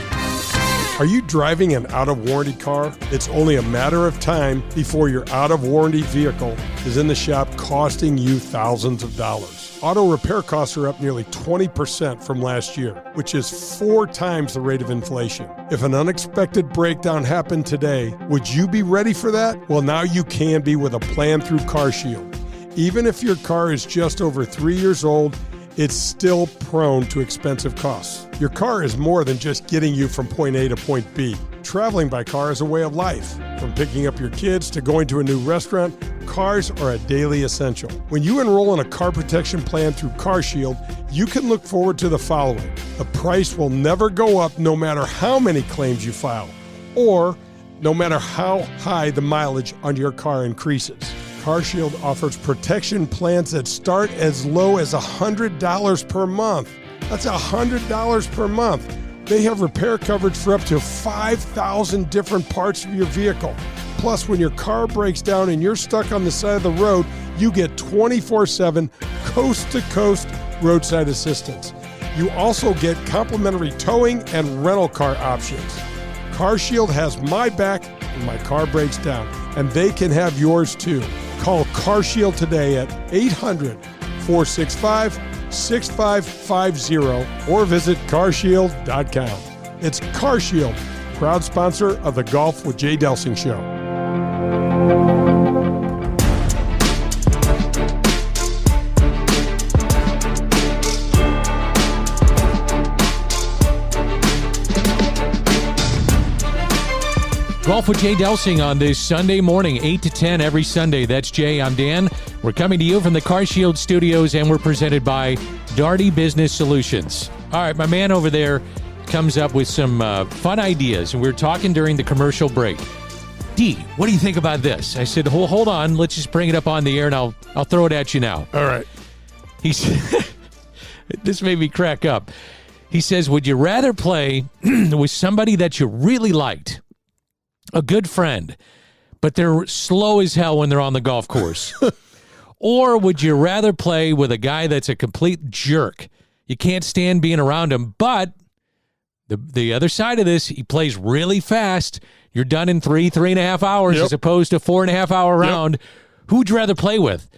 Are you driving an out-of-warranty car? It's only a matter of time before your out-of-warranty vehicle is in the shop costing you thousands of dollars. Auto repair costs are up nearly 20% from last year, which is 4 times the rate of inflation. If an unexpected breakdown happened today, would you be ready for that? Well, now you can be with a plan through CarShield. Even if your car is just over 3 years old, it's still prone to expensive costs. Your car is more than just getting you from point A to point B. Traveling by car is a way of life. From picking up your kids to going to a new restaurant, cars are a daily essential. When you enroll in a car protection plan through CarShield, you can look forward to the following. The price will never go up no matter how many claims you file, or no matter how high the mileage on your car increases. CarShield offers protection plans that start as low as $100 per month. That's $100 per month. They have repair coverage for up to 5,000 different parts of your vehicle. Plus, when your car breaks down and you're stuck on the side of the road, you get 24/7 coast-to-coast roadside assistance. You also get complimentary towing and rental car options. CarShield has my back when my car breaks down, and they can have yours too. Call CarShield today at 800-465-6550 or visit carshield.com. It's CarShield, proud sponsor of the Golf with Jay Delsing show. Golf with Jay Delsing on this Sunday morning, 8 to 10 every Sunday. That's Jay. I'm Dan. We're coming to you from the CarShield studios, and we're presented by Darty Business Solutions. All right, my man over there comes up with some fun ideas, and we were talking during the commercial break. D, what do you think about this? I said, hold on. Let's just bring it up on the air, and I'll throw it at you now. All right. He said, this made me crack up. He says, would you rather play with somebody that you really liked, a good friend, but they're slow as hell when they're on the golf course? Or would you rather play with a guy that's a complete jerk? You can't stand being around him, but the other side of this, he plays really fast. You're done in 3.5 hours as opposed to 4.5 hour round. Who would you rather play with?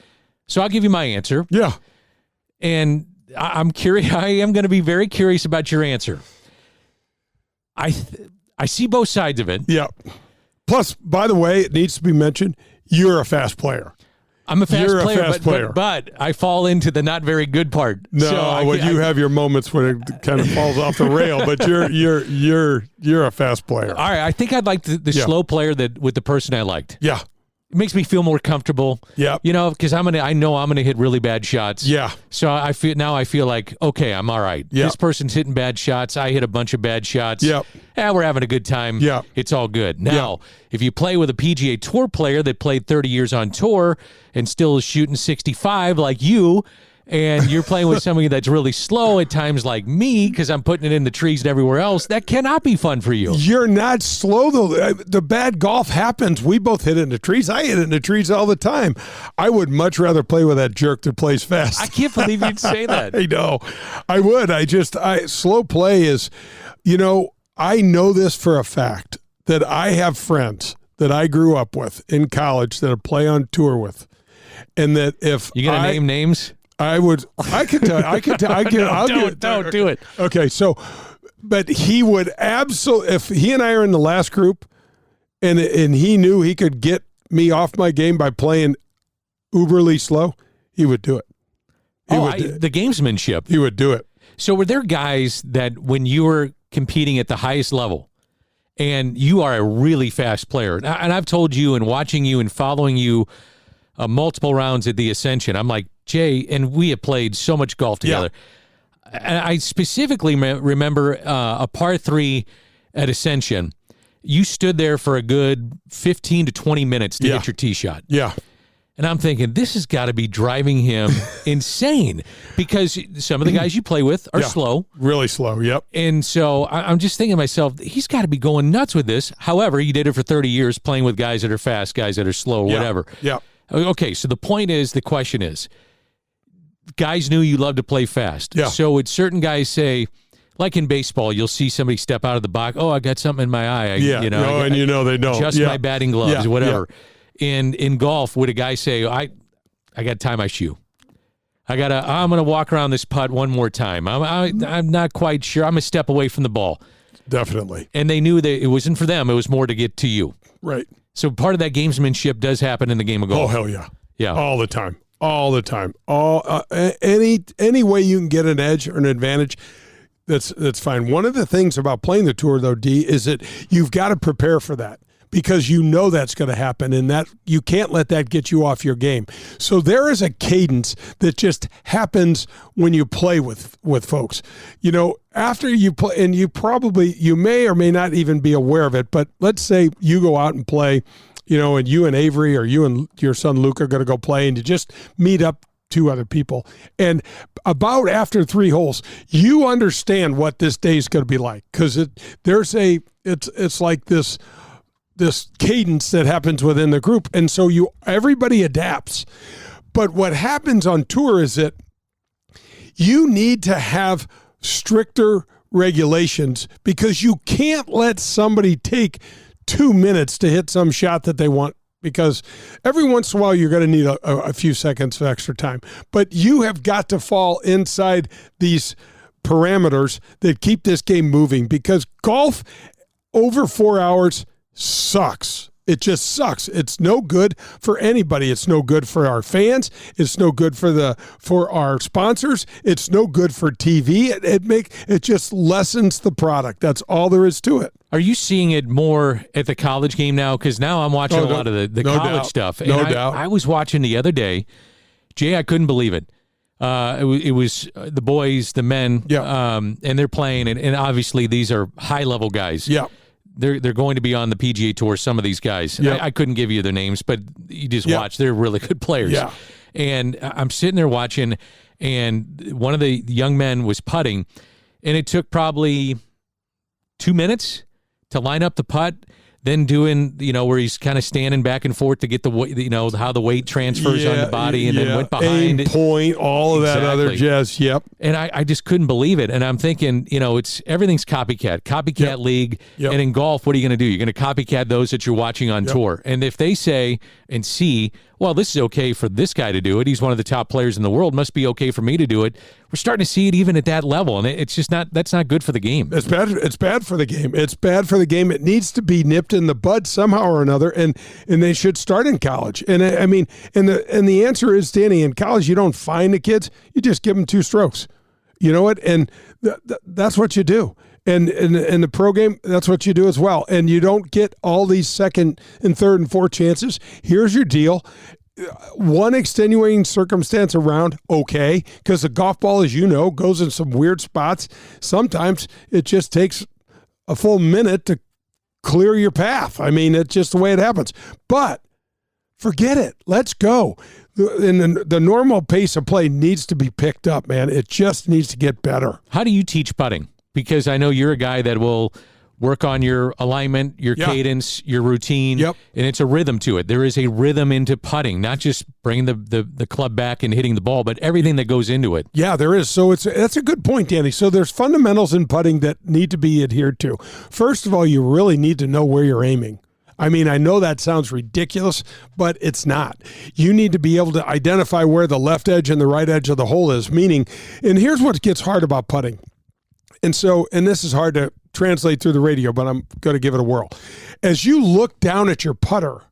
So I'll give you my answer. Yeah. And I'm curious. I am going to be very curious about your answer. I see both sides of it. Yeah. Plus, by the way, it needs to be mentioned, you're a fast player. I'm a fast player, fast player. But I fall into the not very good part. No, so you have your moments when it kind of falls off the rail, but you're a fast player. All right, I think I'd like the slow player that with the person I liked. Yeah. It makes me feel more comfortable. Yeah. Because I know I'm gonna hit really bad shots. Yeah. So I feel like, okay, I'm all right. Yeah. This person's hitting bad shots. I hit a bunch of bad shots. Yeah. We're having a good time. Yeah. It's all good. Now, if you play with a PGA Tour player that played 30 years on tour and still is shooting 65 like you, and you're playing with somebody that's really slow at times like me because I'm putting it in the trees and everywhere else, that cannot be fun for you. You're not slow, though. The bad golf happens. We both hit it in the trees. I hit it in the trees all the time. I would much rather play with that jerk that plays fast. I can't believe you'd say that. I know. I would. Slow play is, I know this for a fact that I have friends that I grew up with in college that I play on tour with. And that if you going to name names? Don't do it. Okay, so, but he would absolutely, if he and I are in the last group and he knew he could get me off my game by playing uberly slow, he would do it. The gamesmanship. He would do it. So were there guys that when you were competing at the highest level and you are a really fast player, and I've told you and watching you and following you multiple rounds at the Ascension, I'm like, Jay, and we have played so much golf together. Yeah. And I specifically remember a par 3 at Ascension. You stood there for a good 15 to 20 minutes to hit your tee shot. Yeah. And I'm thinking, this has got to be driving him insane because some of the guys you play with are slow. Really slow, yep. And so I'm just thinking to myself, he's got to be going nuts with this. However, he did it for 30 years playing with guys that are fast, guys that are slow, whatever. Yeah. Okay, so the question is, guys knew you loved to play fast. Yeah. So would certain guys say, like in baseball, you'll see somebody step out of the box, I got something in my eye. They don't. Just my batting gloves, whatever. Yeah. In golf, would a guy say, I got to tie my shoe. I'm going to walk around this putt one more time. I'm not quite sure. I'm a step away from the ball. Definitely. And they knew that it wasn't for them. It was more to get to you. Right. So part of that gamesmanship does happen in the game of golf. Oh, hell yeah. Yeah. All the time. Any way you can get an edge or an advantage, that's fine. One of the things about playing the tour, though, D, is that you've got to prepare for that because you know that's going to happen, and that you can't let that get you off your game. So there is a cadence that just happens when you play with folks. After you play, and you may or may not even be aware of it, but let's say you go out and play, and you and Avery or you and your son Luke are going to go play, and you just meet up 2 other people. And about after 3 holes, you understand what this day is going to be like because it's like this cadence that happens within the group. And so everybody adapts. But what happens on tour is that you need to have stricter regulations because you can't let somebody take 2 minutes to hit some shot that they want, because every once in a while you're going to need a few seconds of extra time. But you have got to fall inside these parameters that keep this game moving, because golf over 4 hours sucks. It just sucks. It's no good for anybody. It's no good for our fans. It's no good for our sponsors. It's no good for TV. It just lessens the product. That's all there is to it. Are you seeing it more at the college game now? Because now I'm watching a lot of the college stuff. And No doubt. I was watching the other day. Jay, I couldn't believe it. It was the boys, the men, and they're playing, and obviously these are high-level guys. Yeah. They're going to be on the PGA Tour, some of these guys. Yep. I couldn't give you their names, but you just watch. They're really good players. Yeah. And I'm sitting there watching, and one of the young men was putting, and it took probably 2 minutes to line up the putt, then doing, where he's kind of standing back and forth to get the weight, how the weight transfers on the body, and then went behind. Aim, point, all of that other jazz. Yep. And I just couldn't believe it. And I'm thinking, everything's copycat league. Yep. And in golf, what are you going to do? You're going to copycat those that you're watching on tour. And if they say and see, well, this is okay for this guy to do it. He's one of the top players in the world. Must be okay for me to do it. We're starting to see it even at that level, and it's just not. That's not good for the game. It's bad. It's bad for the game. It's bad for the game. It needs to be nipped in the bud somehow or another, and they should start in college. And I mean, and the answer is, Danny, in college you don't fine the kids. You just give them 2 strokes. You know what? And that's what you do. And in the pro game, that's what you do as well. And you don't get all these second and third and fourth chances. Here's your deal. One extenuating circumstance around, okay, because the golf ball, as you know, goes in some weird spots. Sometimes it just takes a full minute to clear your path. I mean, it's just the way it happens. But forget it. Let's go. The normal pace of play needs to be picked up, man. It just needs to get better. How do you teach putting? Because I know you're a guy that will work on your alignment, your cadence, your routine, and it's a rhythm to it. There is a rhythm into putting, not just bringing the club back and hitting the ball, but everything that goes into it. Yeah, there is. So that's a good point, Danny. So there's fundamentals in putting that need to be adhered to. First of all, you really need to know where you're aiming. I mean, I know that sounds ridiculous, but it's not. You need to be able to identify where the left edge and the right edge of the hole is, meaning, and here's what gets hard about putting. And this is hard to translate through the radio, but I'm going to give it a whirl. As you look down at your putter,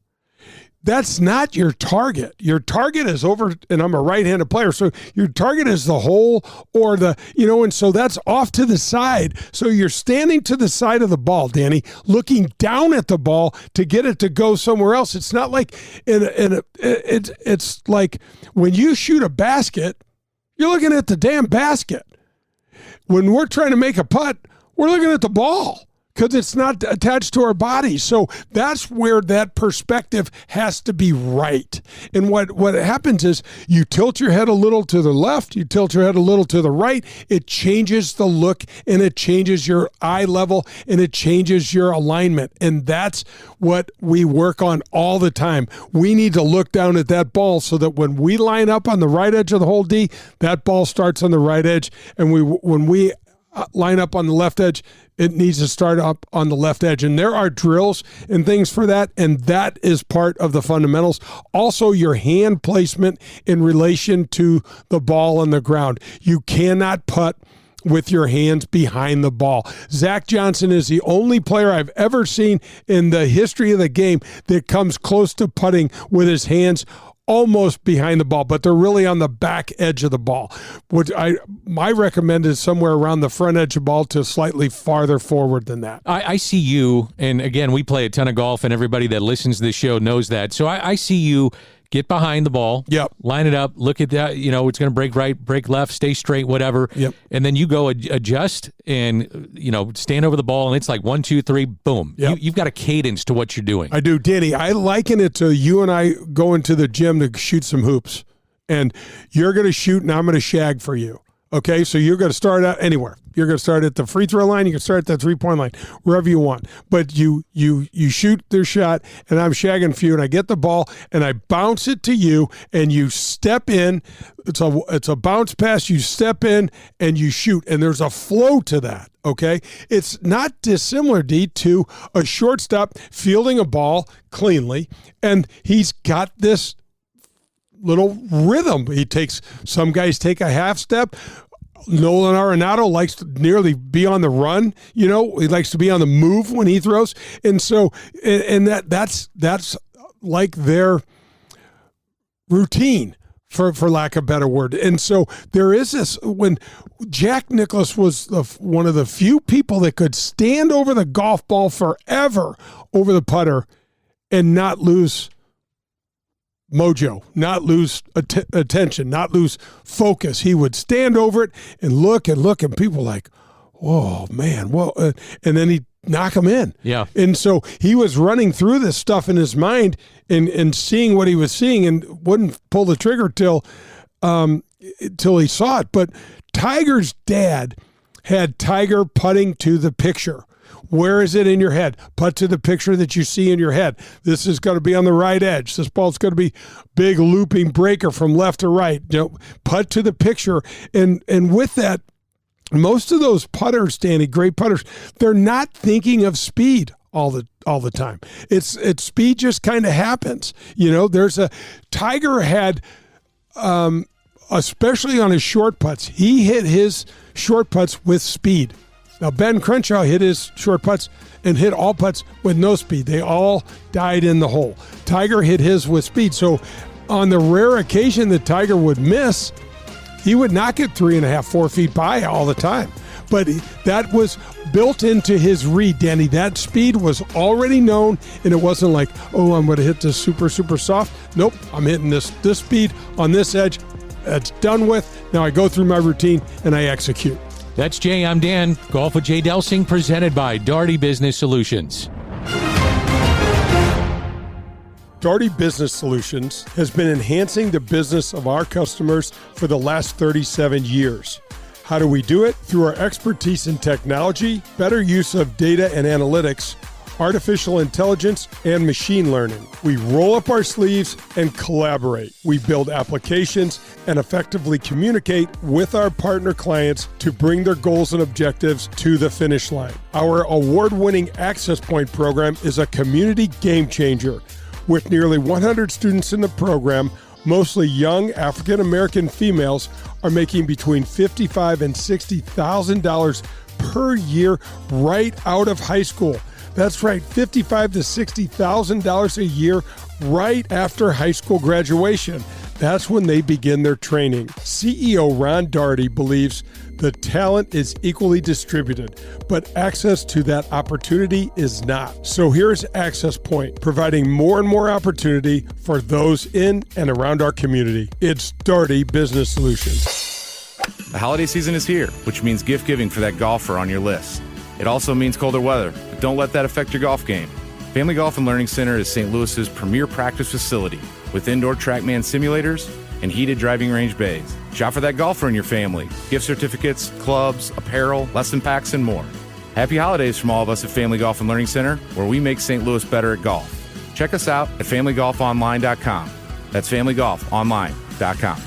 that's not your target. Your target is over, and I'm a right-handed player, so your target is the hole or and so that's off to the side. So you're standing to the side of the ball, Danny, looking down at the ball to get it to go somewhere else. It's not like, it's like when you shoot a basket, you're looking at the damn basket. When we're trying to make a putt, we're looking at the ball because it's not attached to our body. So that's where that perspective has to be right. And what happens is you tilt your head a little to the left, you tilt your head a little to the right. It changes the look, and it changes your eye level, and it changes your alignment. And that's what we work on all the time. We need to look down at that ball so that when we line up on the right edge of the hole D, that ball starts on the right edge. And when we line up on the left edge, it needs to start up on the left edge. And there are drills and things for that, and that is part of the fundamentals. Also, your hand placement in relation to the ball on the ground. You cannot putt with your hands behind the ball. Zach Johnson is the only player I've ever seen in the history of the game that comes close to putting with his hands almost behind the ball, but they're really on the back edge of the ball. My recommend is somewhere around the front edge of the ball to slightly farther forward than that. I see you, and again, we play a ton of golf, and everybody that listens to this show knows that. So I see you get behind the ball, line it up, look at that, it's going to break right, break left, stay straight, whatever. And then you go adjust and, stand over the ball, and it's like 1, 2, 3, boom. You've got a cadence to what you're doing. I do, Danny. I liken it to you and I going to the gym to shoot some hoops. And you're going to shoot, and I'm going to shag for you. Okay, so you're going to start out anywhere. You're going to start at the free throw line. You can start at the 3-point line, wherever you want. But you shoot their shot, and I'm shagging for you, and I get the ball, and I bounce it to you, and you step in. It's a bounce pass. You step in, and you shoot, and there's a flow to that. Okay, it's not dissimilar, D, to a shortstop fielding a ball cleanly, and he's got this little rhythm. Some guys take a half step. Nolan Arenado likes to nearly be on the run. He likes to be on the move when he throws. And so, and that's like their routine, for lack of a better word. And so there is this, when Jack Nicklaus was one of the few people that could stand over the golf ball forever over the putter and not lose mojo, not lose attention, not lose focus. He would stand over it and look, and people were like, "Whoa, man!" Whoa, and then he'd knock him in. Yeah. And so he was running through this stuff in his mind and seeing what he was seeing, and wouldn't pull the trigger till he saw it. But Tiger's dad had Tiger putting to the picture. Where is it in your head? Putt to the picture that you see in your head. This is going to be on the right edge. This ball's going to be big looping breaker from left to right. Putt to the picture. And with that, most of those putters, Danny, great putters, they're not thinking of speed all the time. It's speed just kind of happens. You know, Tiger had, especially on his short putts, he hit his short putts with speed. Now, Ben Crenshaw hit his short putts and hit all putts with no speed. They all died in the hole. Tiger hit his with speed. So on the rare occasion that Tiger would miss, he would knock it 3.5, 4 feet by all the time. But that was built into his read, Danny. That speed was already known, and it wasn't like, oh, I'm going to hit this super, super soft. Nope, I'm hitting this speed on this edge. That's done with. Now I go through my routine, and I execute. That's Jay. I'm Dan. Golf with Jay Delsing, presented by Daugherty Business Solutions. Daugherty Business Solutions has been enhancing the business of our customers for the last 37 years. How do we do it? Through our expertise in technology, better use of data and analytics, artificial intelligence, and machine learning. We roll up our sleeves and collaborate. We build applications and effectively communicate with our partner clients to bring their goals and objectives to the finish line. Our award-winning Access Point program is a community game changer. With nearly 100 students in the program, mostly young African-American females are making between $55,000 and $60,000 per year right out of high school. That's right, $55,000 to $60,000 a year right after high school graduation. That's when they begin their training. CEO Ron Daugherty believes the talent is equally distributed, but access to that opportunity is not. So here's Access Point, providing more and more opportunity for those in and around our community. It's Daugherty Business Solutions. The holiday season is here, which means gift giving for that golfer on your list. It also means colder weather, but don't let that affect your golf game. Family Golf and Learning Center is St. Louis's premier practice facility with indoor TrackMan simulators and heated driving range bays. Shop for that golfer in your family. Gift certificates, clubs, apparel, lesson packs, and more. Happy holidays from all of us at Family Golf and Learning Center, where we make St. Louis better at golf. Check us out at familygolfonline.com. That's familygolfonline.com.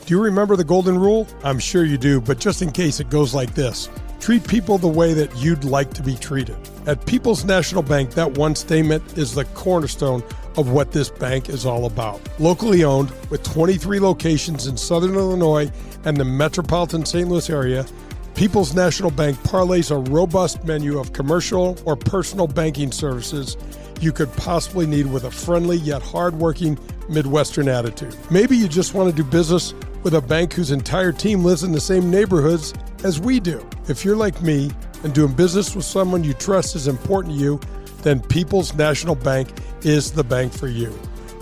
Do you remember the golden rule? I'm sure you do, but just in case, it goes like this. Treat people the way that you'd like to be treated. At People's National Bank, that one statement is the cornerstone of what this bank is all about. Locally owned, with 23 locations in Southern Illinois and the metropolitan St. Louis area, People's National Bank parlays a robust menu of commercial or personal banking services you could possibly need with a friendly yet hardworking Midwestern attitude. Maybe you just want to do business with a bank whose entire team lives in the same neighborhoods as we do. If you're like me and doing business with someone you trust is important to you, then People's National Bank is the bank for you.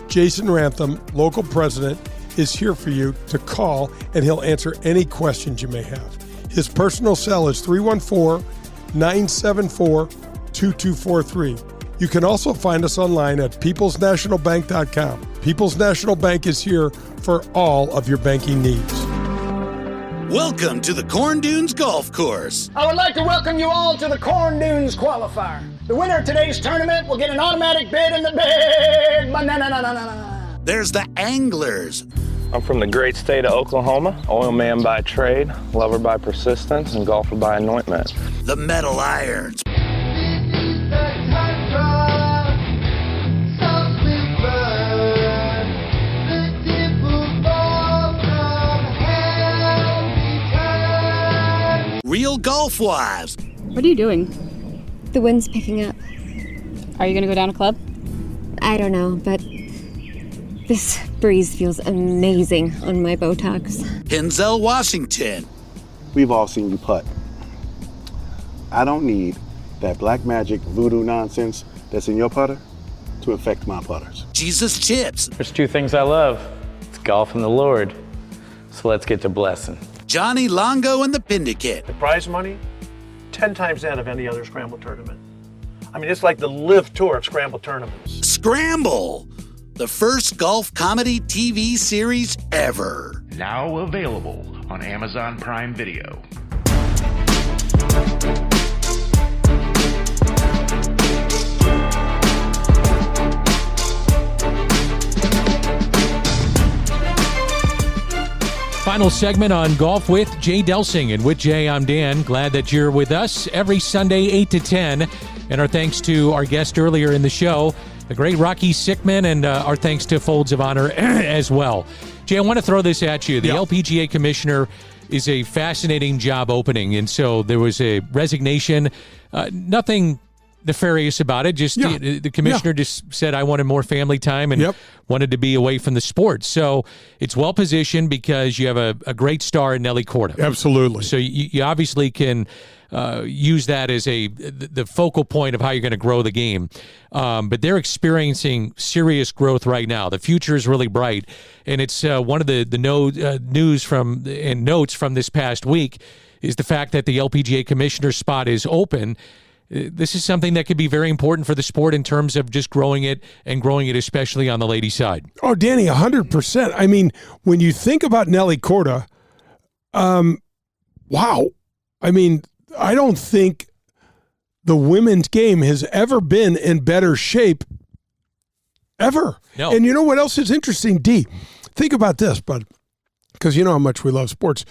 Jason Rantham, local president, is here for you to call, and he'll answer any questions you may have. His personal cell is 314-974-2243. You can also find us online at peoplesnationalbank.com. People's National Bank is here for all of your banking needs. Welcome to the Corn Dunes Golf Course. I would like to welcome you all to the Corn Dunes Qualifier. The winner of today's tournament will get an automatic bid in the big banana. There's the anglers. I'm from the great state of Oklahoma, oil man by trade, lover by persistence, and golfer by anointment. The metal irons. Real golf wives. What are you doing? The wind's picking up. Are you going to go down a club? I don't know, but this breeze feels amazing on my Botox. Denzel Washington. We've all seen you putt. I don't need that black magic voodoo nonsense that's in your putter to affect my putters. Jesus Chips. There's two things I love. It's golf and the Lord. So let's get to blessing. Johnny Longo and the Pindicate. The prize money, 10 times that of any other scramble tournament. I mean, it's like the live tour of scramble tournaments. Scramble, the first golf comedy TV series ever. Now available on Amazon Prime Video. Final segment on Golf with Jay Delsing. And with Jay, I'm Dan. Glad that you're with us every Sunday, 8 to 10. And our thanks to our guest earlier in the show, the great Rocky Sickmann, and our thanks to Folds of Honor as well. Jay, I want to throw this at you. The LPGA commissioner is a fascinating job opening. And so there was a resignation. Nothing nefarious about it. Just the commissioner just said, I wanted more family time and wanted to be away from the sport. So it's well positioned because you have a great star in Nelly Korda. Absolutely. So you obviously can use that as the focal point of how you're going to grow the game. But they're experiencing serious growth right now. The future is really bright. And it's one of the news from and notes from this past week is the fact that the LPGA commissioner's spot is open. This is something that could be very important for the sport in terms of just growing it especially on the ladies' side. Oh, Danny, 100%. I mean, when you think about Nelly Korda, wow. I mean, I don't think the women's game has ever been in better shape ever. No. And you know what else is interesting, D? Think about this, bud, because you know how much we love sports.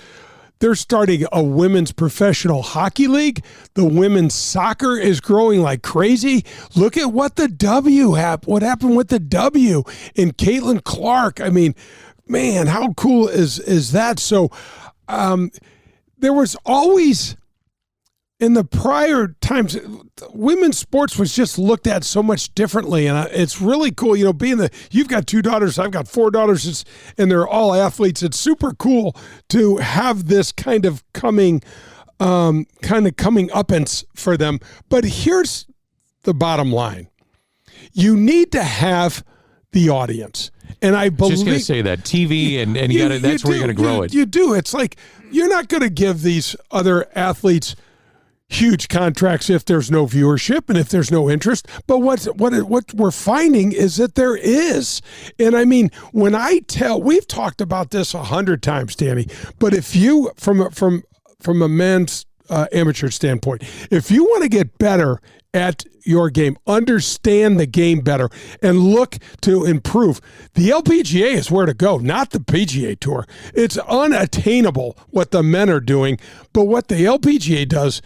They're starting a women's professional hockey league. The women's soccer is growing like crazy. Look at what the what happened with the W in Caitlin Clark. I mean, man, how cool is that? So there was always, in the prior times, women's sports was just looked at so much differently, and it's really cool. You know, you've got 2 daughters, I've got 4 daughters, and they're all athletes. It's super cool to have this kind of coming uppance for them. But here's the bottom line: you need to have the audience, and I believe just going to say that TV and you got that's where you're going to grow it. You do. It's like you're not going to give these other athletes huge contracts if there's no viewership and if there's no interest. But what we're finding is that there is. And I mean, we've talked about this 100 times, Danny, but if you, from a men's amateur standpoint, if you want to get better at your game, understand the game better, and look to improve, the LPGA is where to go, not the PGA Tour. It's unattainable what the men are doing, but what the LPGA does,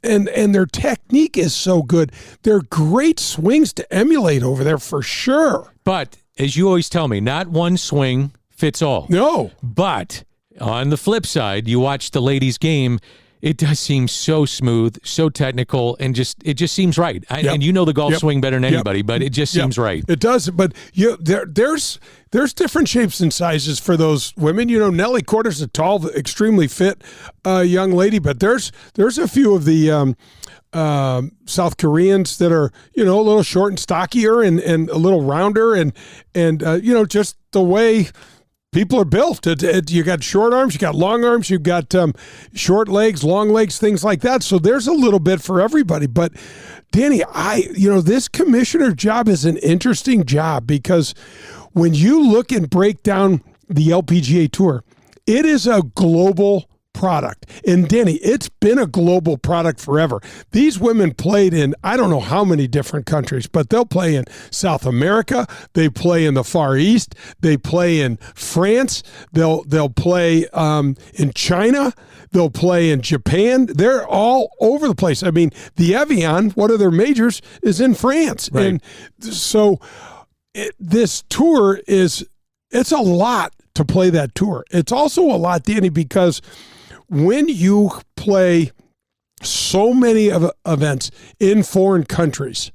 and their technique is so good. They're great swings to emulate over there for sure. But as you always tell me, not one swing fits all. No. But on the flip side, you watch the ladies' game, it does seem so smooth, so technical, and it just seems right. And you know the golf swing better than anybody, but it just seems right. It does, but there's different shapes and sizes for those women. You know, Nelly Korda's a tall, extremely fit young lady, but there's a few of the South Koreans that are, you know, a little short and stockier and a little rounder and you know, just the way people are built. You got short arms, you got long arms, you've got short legs, long legs, things like that. So there's a little bit for everybody. But Danny, this commissioner job is an interesting job because when you look and break down the LPGA Tour, it is a global product. And Danny, it's been a global product forever. These women played in, I don't know how many different countries, but they'll play in South America, they play in the Far East, they play in France, they'll play in China, they'll play in Japan. They're all over the place. I mean, the Evian, one of their majors, is in France. Right. And so this tour it's a lot to play that tour. It's also a lot, Danny, because when you play so many of events in foreign countries,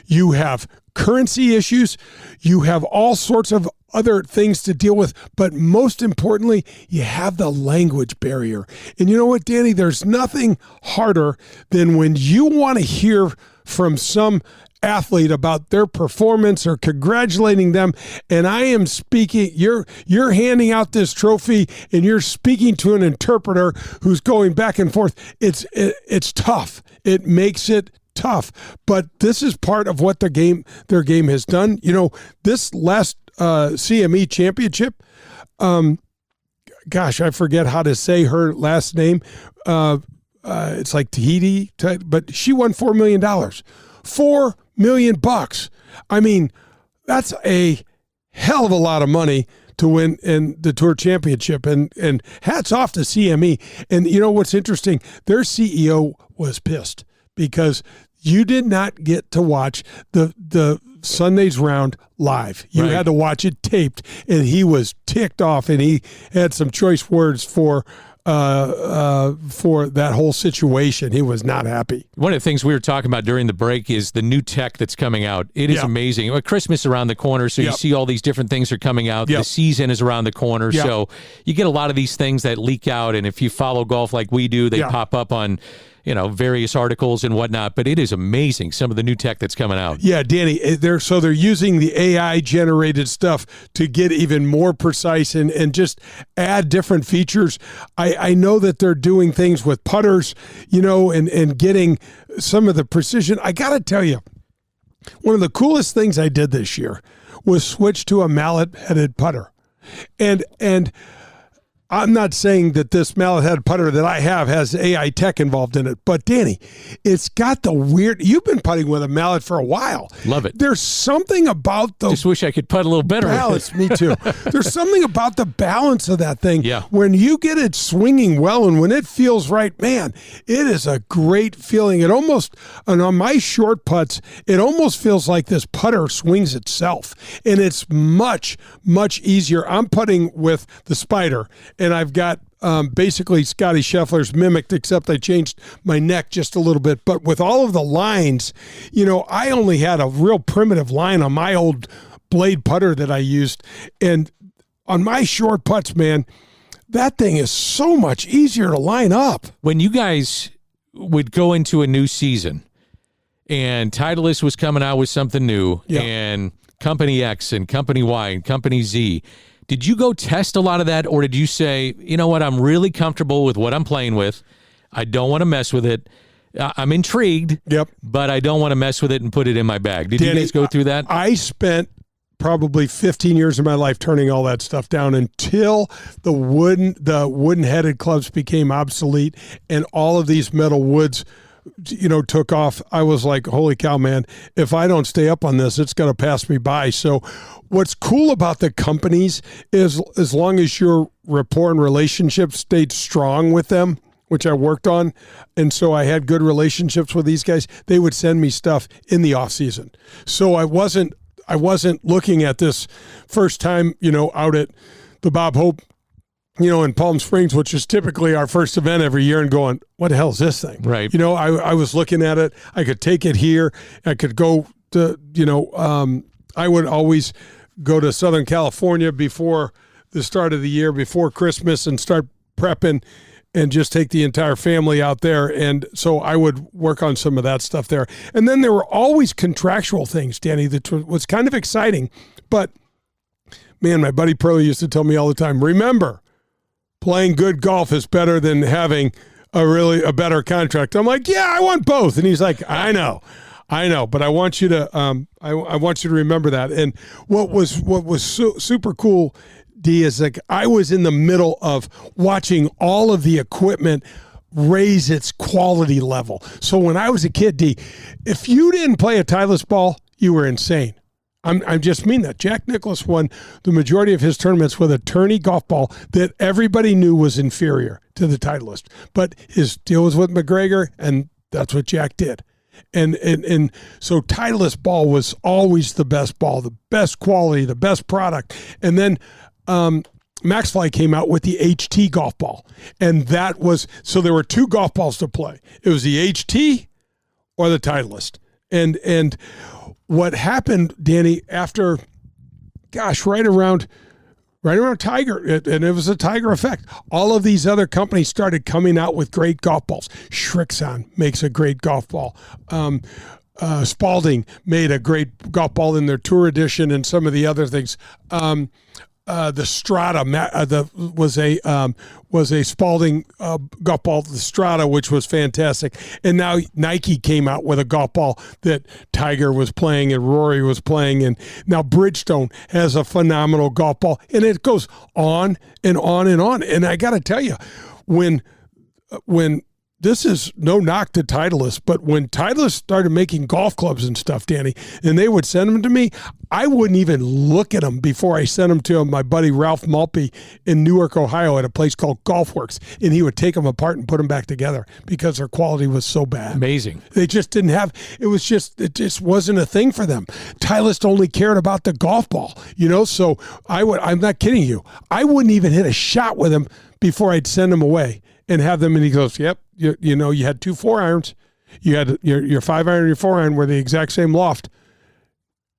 you have currency issues, you have all sorts of other things to deal with, but most importantly, you have the language barrier. And you know what, Danny? There's nothing harder than when you want to hear from some athlete about their performance or congratulating them, and I am speaking, you're handing out this trophy and you're speaking to an interpreter who's going back and forth. It's tough. It makes it tough, but this is part of what their game has done. You know, this last CME championship, gosh, I forget how to say her last name. It's like Tahiti, but she won $4 million. $4 million. I mean, that's a hell of a lot of money to win in the Tour Championship. And hats off to CME. And you know what's interesting? Their CEO was pissed because you did not get to watch the Sunday's round live. You had to watch it taped, and he was ticked off, and he had some choice words for that whole situation. He was not happy. One of the things we were talking about during the break is the new tech that's coming out. It is amazing. Well, Christmas is around the corner, so you see all these different things are coming out. The season is around the corner, so you get a lot of these things that leak out, and if you follow golf like we do, they pop up on various articles and whatnot, but it is amazing, some of the new tech that's coming out. Yeah, Danny, they're using the AI-generated stuff to get even more precise and just add different features. I know that they're doing things with putters, and getting some of the precision. I got to tell you, one of the coolest things I did this year was switch to a mallet-headed putter. And I'm not saying that this mallet-head putter that I have has AI tech involved in it, but Danny, it's got the weird. You've been putting with a mallet for a while. Love it. There's something about the. Just wish I could putt a little better. Balance, me too. There's something about the balance of that thing. Yeah. When you get it swinging well and when it feels right, man, it is a great feeling. It almost, and on my short putts, it almost feels like this putter swings itself, and it's much, much easier. I'm putting with the Spider. And I've got basically Scotty Scheffler's mimicked, except I changed my neck just a little bit. But with all of the lines, I only had a real primitive line on my old blade putter that I used. And on my short putts, man, that thing is so much easier to line up. When you guys would go into a new season and Titleist was coming out with something new and Company X and Company Y and Company Z, did you go test a lot of that, or did you say, you know what, I'm really comfortable with what I'm playing with. I don't want to mess with it. I'm intrigued, but I don't want to mess with it and put it in my bag. Did you guys go through that? I spent probably 15 years of my life turning all that stuff down until the wooden-headed clubs became obsolete and all of these metal woods took off. I was like, holy cow, man, if I don't stay up on this, it's going to pass me by. So what's cool about the companies is as long as your rapport and relationship stayed strong with them, which I worked on, and so I had good relationships with these guys, they would send me stuff in the off season. So I wasn't looking at this first time, out at the Bob Hope, in Palm Springs, which is typically our first event every year, and going, what the hell is this thing? Right. I was looking at it. I could take it here. I could go to, I would always go to Southern California before the start of the year, before Christmas, and start prepping and just take the entire family out there. And so I would work on some of that stuff there. And then there were always contractual things, Danny, that was kind of exciting. But, man, my buddy Pearlie used to tell me all the time, remember, playing good golf is better than having a better contract. I'm like, yeah, I want both. And he's like, I know, but I want you to, I want you to remember that. And what was super cool, D, is like I was in the middle of watching all of the equipment raise its quality level. So when I was a kid, D, if you didn't play a Titleist ball, you were insane. I just mean that. Jack Nicklaus won the majority of his tournaments with a tourney golf ball that everybody knew was inferior to the Titleist. But his deal was with McGregor, and that's what Jack did. And so Titleist ball was always the best ball, the best quality, the best product. And then Maxfly came out with the HT golf ball. And that was, so there were two golf balls to play. It was the HT or the Titleist. And what happened, Danny, after, right around Tiger, and it was a Tiger effect. All of these other companies started coming out with great golf balls. Srixon makes a great golf ball. Spalding made a great golf ball in their Tour Edition, and some of the other things. The Strata was a Spalding golf ball, the Strata, which was fantastic. And now Nike came out with a golf ball that Tiger was playing and Rory was playing, and now Bridgestone has a phenomenal golf ball, and it goes on and on and on. And I got to tell you, when this is no knock to Titleist, but when Titleist started making golf clubs and stuff, Danny, and they would send them to me, I wouldn't even look at them before I sent them to my buddy Ralph Malpe in Newark, Ohio, at a place called Golf Works, and he would take them apart and put them back together because their quality was so bad. Amazing. They just didn't have. It just wasn't a thing for them. Titleist only cared about the golf ball, So I'm not kidding you. I wouldn't even hit a shot with them before I'd send them away and have them. And he goes, "Yep, you had 2 4-irons. You had your 5-iron and your 4-iron were the exact same loft."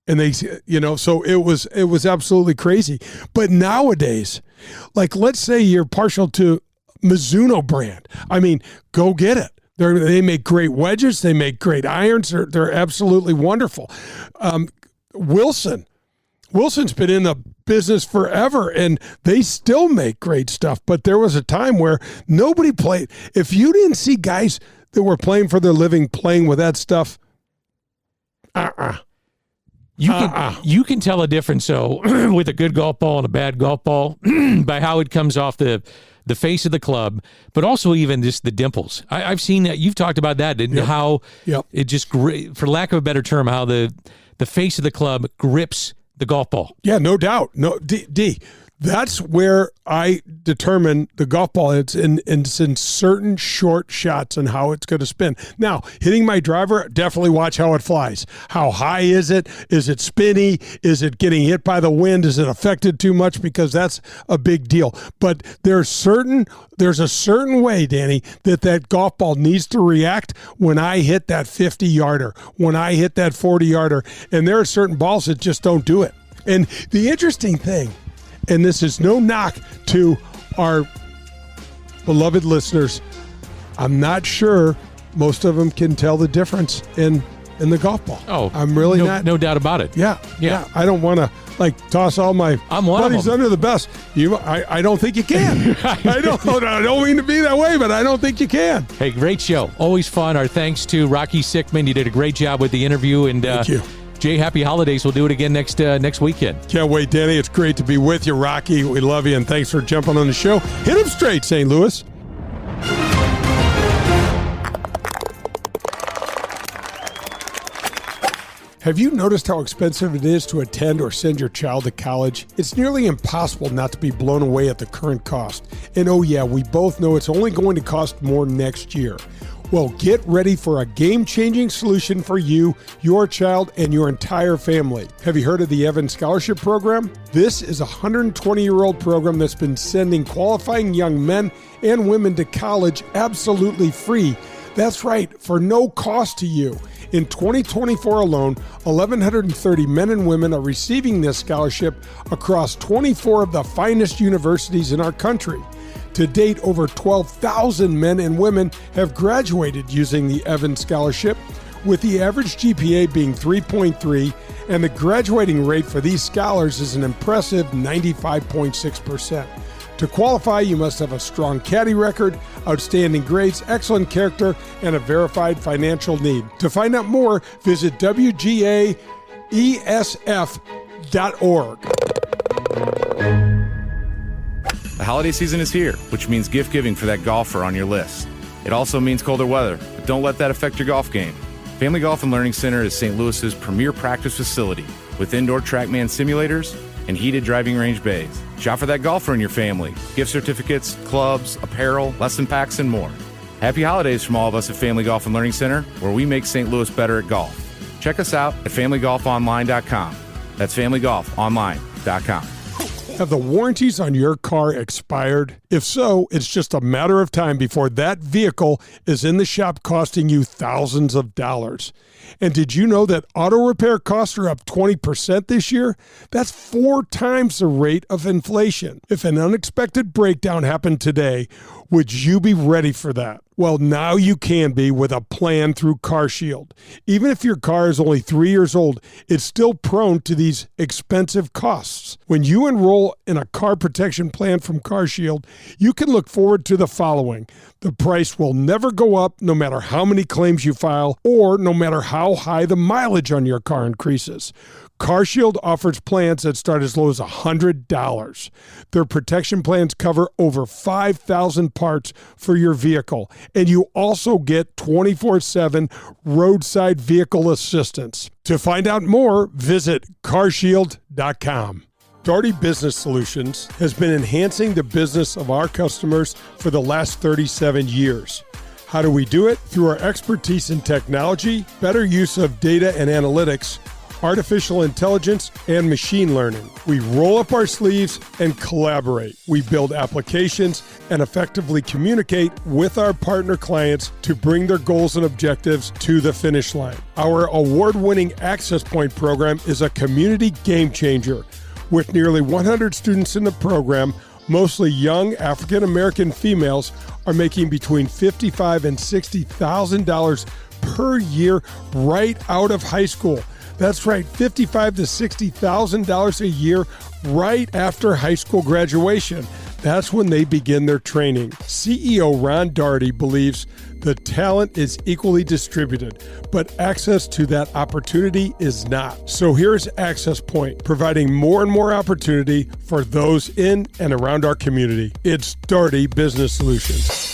And they, so it was absolutely crazy. But nowadays, like, let's say you're partial to Mizuno brand. I mean, go get it. They make great wedges. They make great irons. They're absolutely wonderful. Wilson's been in the business forever, and they still make great stuff. But there was a time where nobody played. If you didn't see guys that were playing for their living playing with that stuff, You can tell a difference, with a good golf ball and a bad golf ball by how it comes off the face of the club, but also even just the dimples. I've seen that. You've talked about that, and how it just, for lack of a better term, how the face of the club grips the golf ball. Yeah, no doubt. No, D. That's where I determine the golf ball. It's in certain short shots and how it's going to spin. Now, hitting my driver, definitely watch how it flies. How high is it? Is it spinny? Is it getting hit by the wind? Is it affected too much? Because that's a big deal. But there's a certain way, Danny, that golf ball needs to react when I hit that 50-yarder, when I hit that 40-yarder. And there are certain balls that just don't do it. And the interesting thing, and this is no knock to our beloved listeners, I'm not sure most of them can tell the difference in the golf ball. Oh, I'm really not. No doubt about it. Yeah. I don't want to toss all my buddies under the bus. I don't think you can. I don't mean to be that way, but I don't think you can. Hey, great show. Always fun. Our thanks to Rocky Sickmann. You did a great job with the interview. And thank you. Jay, happy holidays. We'll do it again next weekend. Can't wait, Danny. It's great to be with you, Rocky. We love you, and thanks for jumping on the show. Hit 'em straight, St. Louis. Have you noticed how expensive it is to attend or send your child to college? It's nearly impossible not to be blown away at the current cost. And oh yeah, we both know it's only going to cost more next year. Well, get ready for a game-changing solution for you, your child, and your entire family. Have you heard of the Evans Scholarship Program? This is a 120-year-old program that's been sending qualifying young men and women to college absolutely free. That's right, for no cost to you. In 2024 alone, 1,130 men and women are receiving this scholarship across 24 of the finest universities in our country. To date, over 12,000 men and women have graduated using the Evans Scholarship, with the average GPA being 3.3, and the graduating rate for these scholars is an impressive 95.6%. To qualify, you must have a strong caddy record, outstanding grades, excellent character, and a verified financial need. To find out more, visit WGAESF.org. The holiday season is here, which means gift giving for that golfer on your list. It also means colder weather, but don't let that affect your golf game. Family Golf and Learning Center is St. Louis's premier practice facility with indoor TrackMan simulators and heated driving range bays. Shop for that golfer in your family. Gift certificates, clubs, apparel, lesson packs, and more. Happy holidays from all of us at Family Golf and Learning Center, where we make St. Louis better at golf. Check us out at familygolfonline.com. That's familygolfonline.com. Have the warranties on your car expired? If so, it's just a matter of time before that vehicle is in the shop costing you thousands of dollars. And did you know that auto repair costs are up 20% this year? That's 4 times the rate of inflation. If an unexpected breakdown happened today, would you be ready for that? Well, now you can be with a plan through CarShield. Even if your car is only 3 years old, it's still prone to these expensive costs. When you enroll in a car protection plan from CarShield, you can look forward to the following. The price will never go up no matter how many claims you file or no matter how high the mileage on your car increases. CarShield offers plans that start as low as $100. Their protection plans cover over 5,000 parts for your vehicle, and you also get 24/7 roadside vehicle assistance. To find out more, visit carshield.com. Daugherty Business Solutions has been enhancing the business of our customers for the last 37 years. How do we do it? Through our expertise in technology, better use of data and analytics, artificial intelligence, and machine learning. We roll up our sleeves and collaborate. We build applications and effectively communicate with our partner clients to bring their goals and objectives to the finish line. Our award-winning Access Point program is a community game changer. With nearly 100 students in the program, mostly young African-American females are making between $55,000 and $60,000 per year right out of high school. That's right, $55,000 to $60,000 a year right after high school graduation. That's when they begin their training. CEO Ron Daugherty believes the talent is equally distributed, but access to that opportunity is not. So here's Access Point, providing more and more opportunity for those in and around our community. It's Daugherty Business Solutions.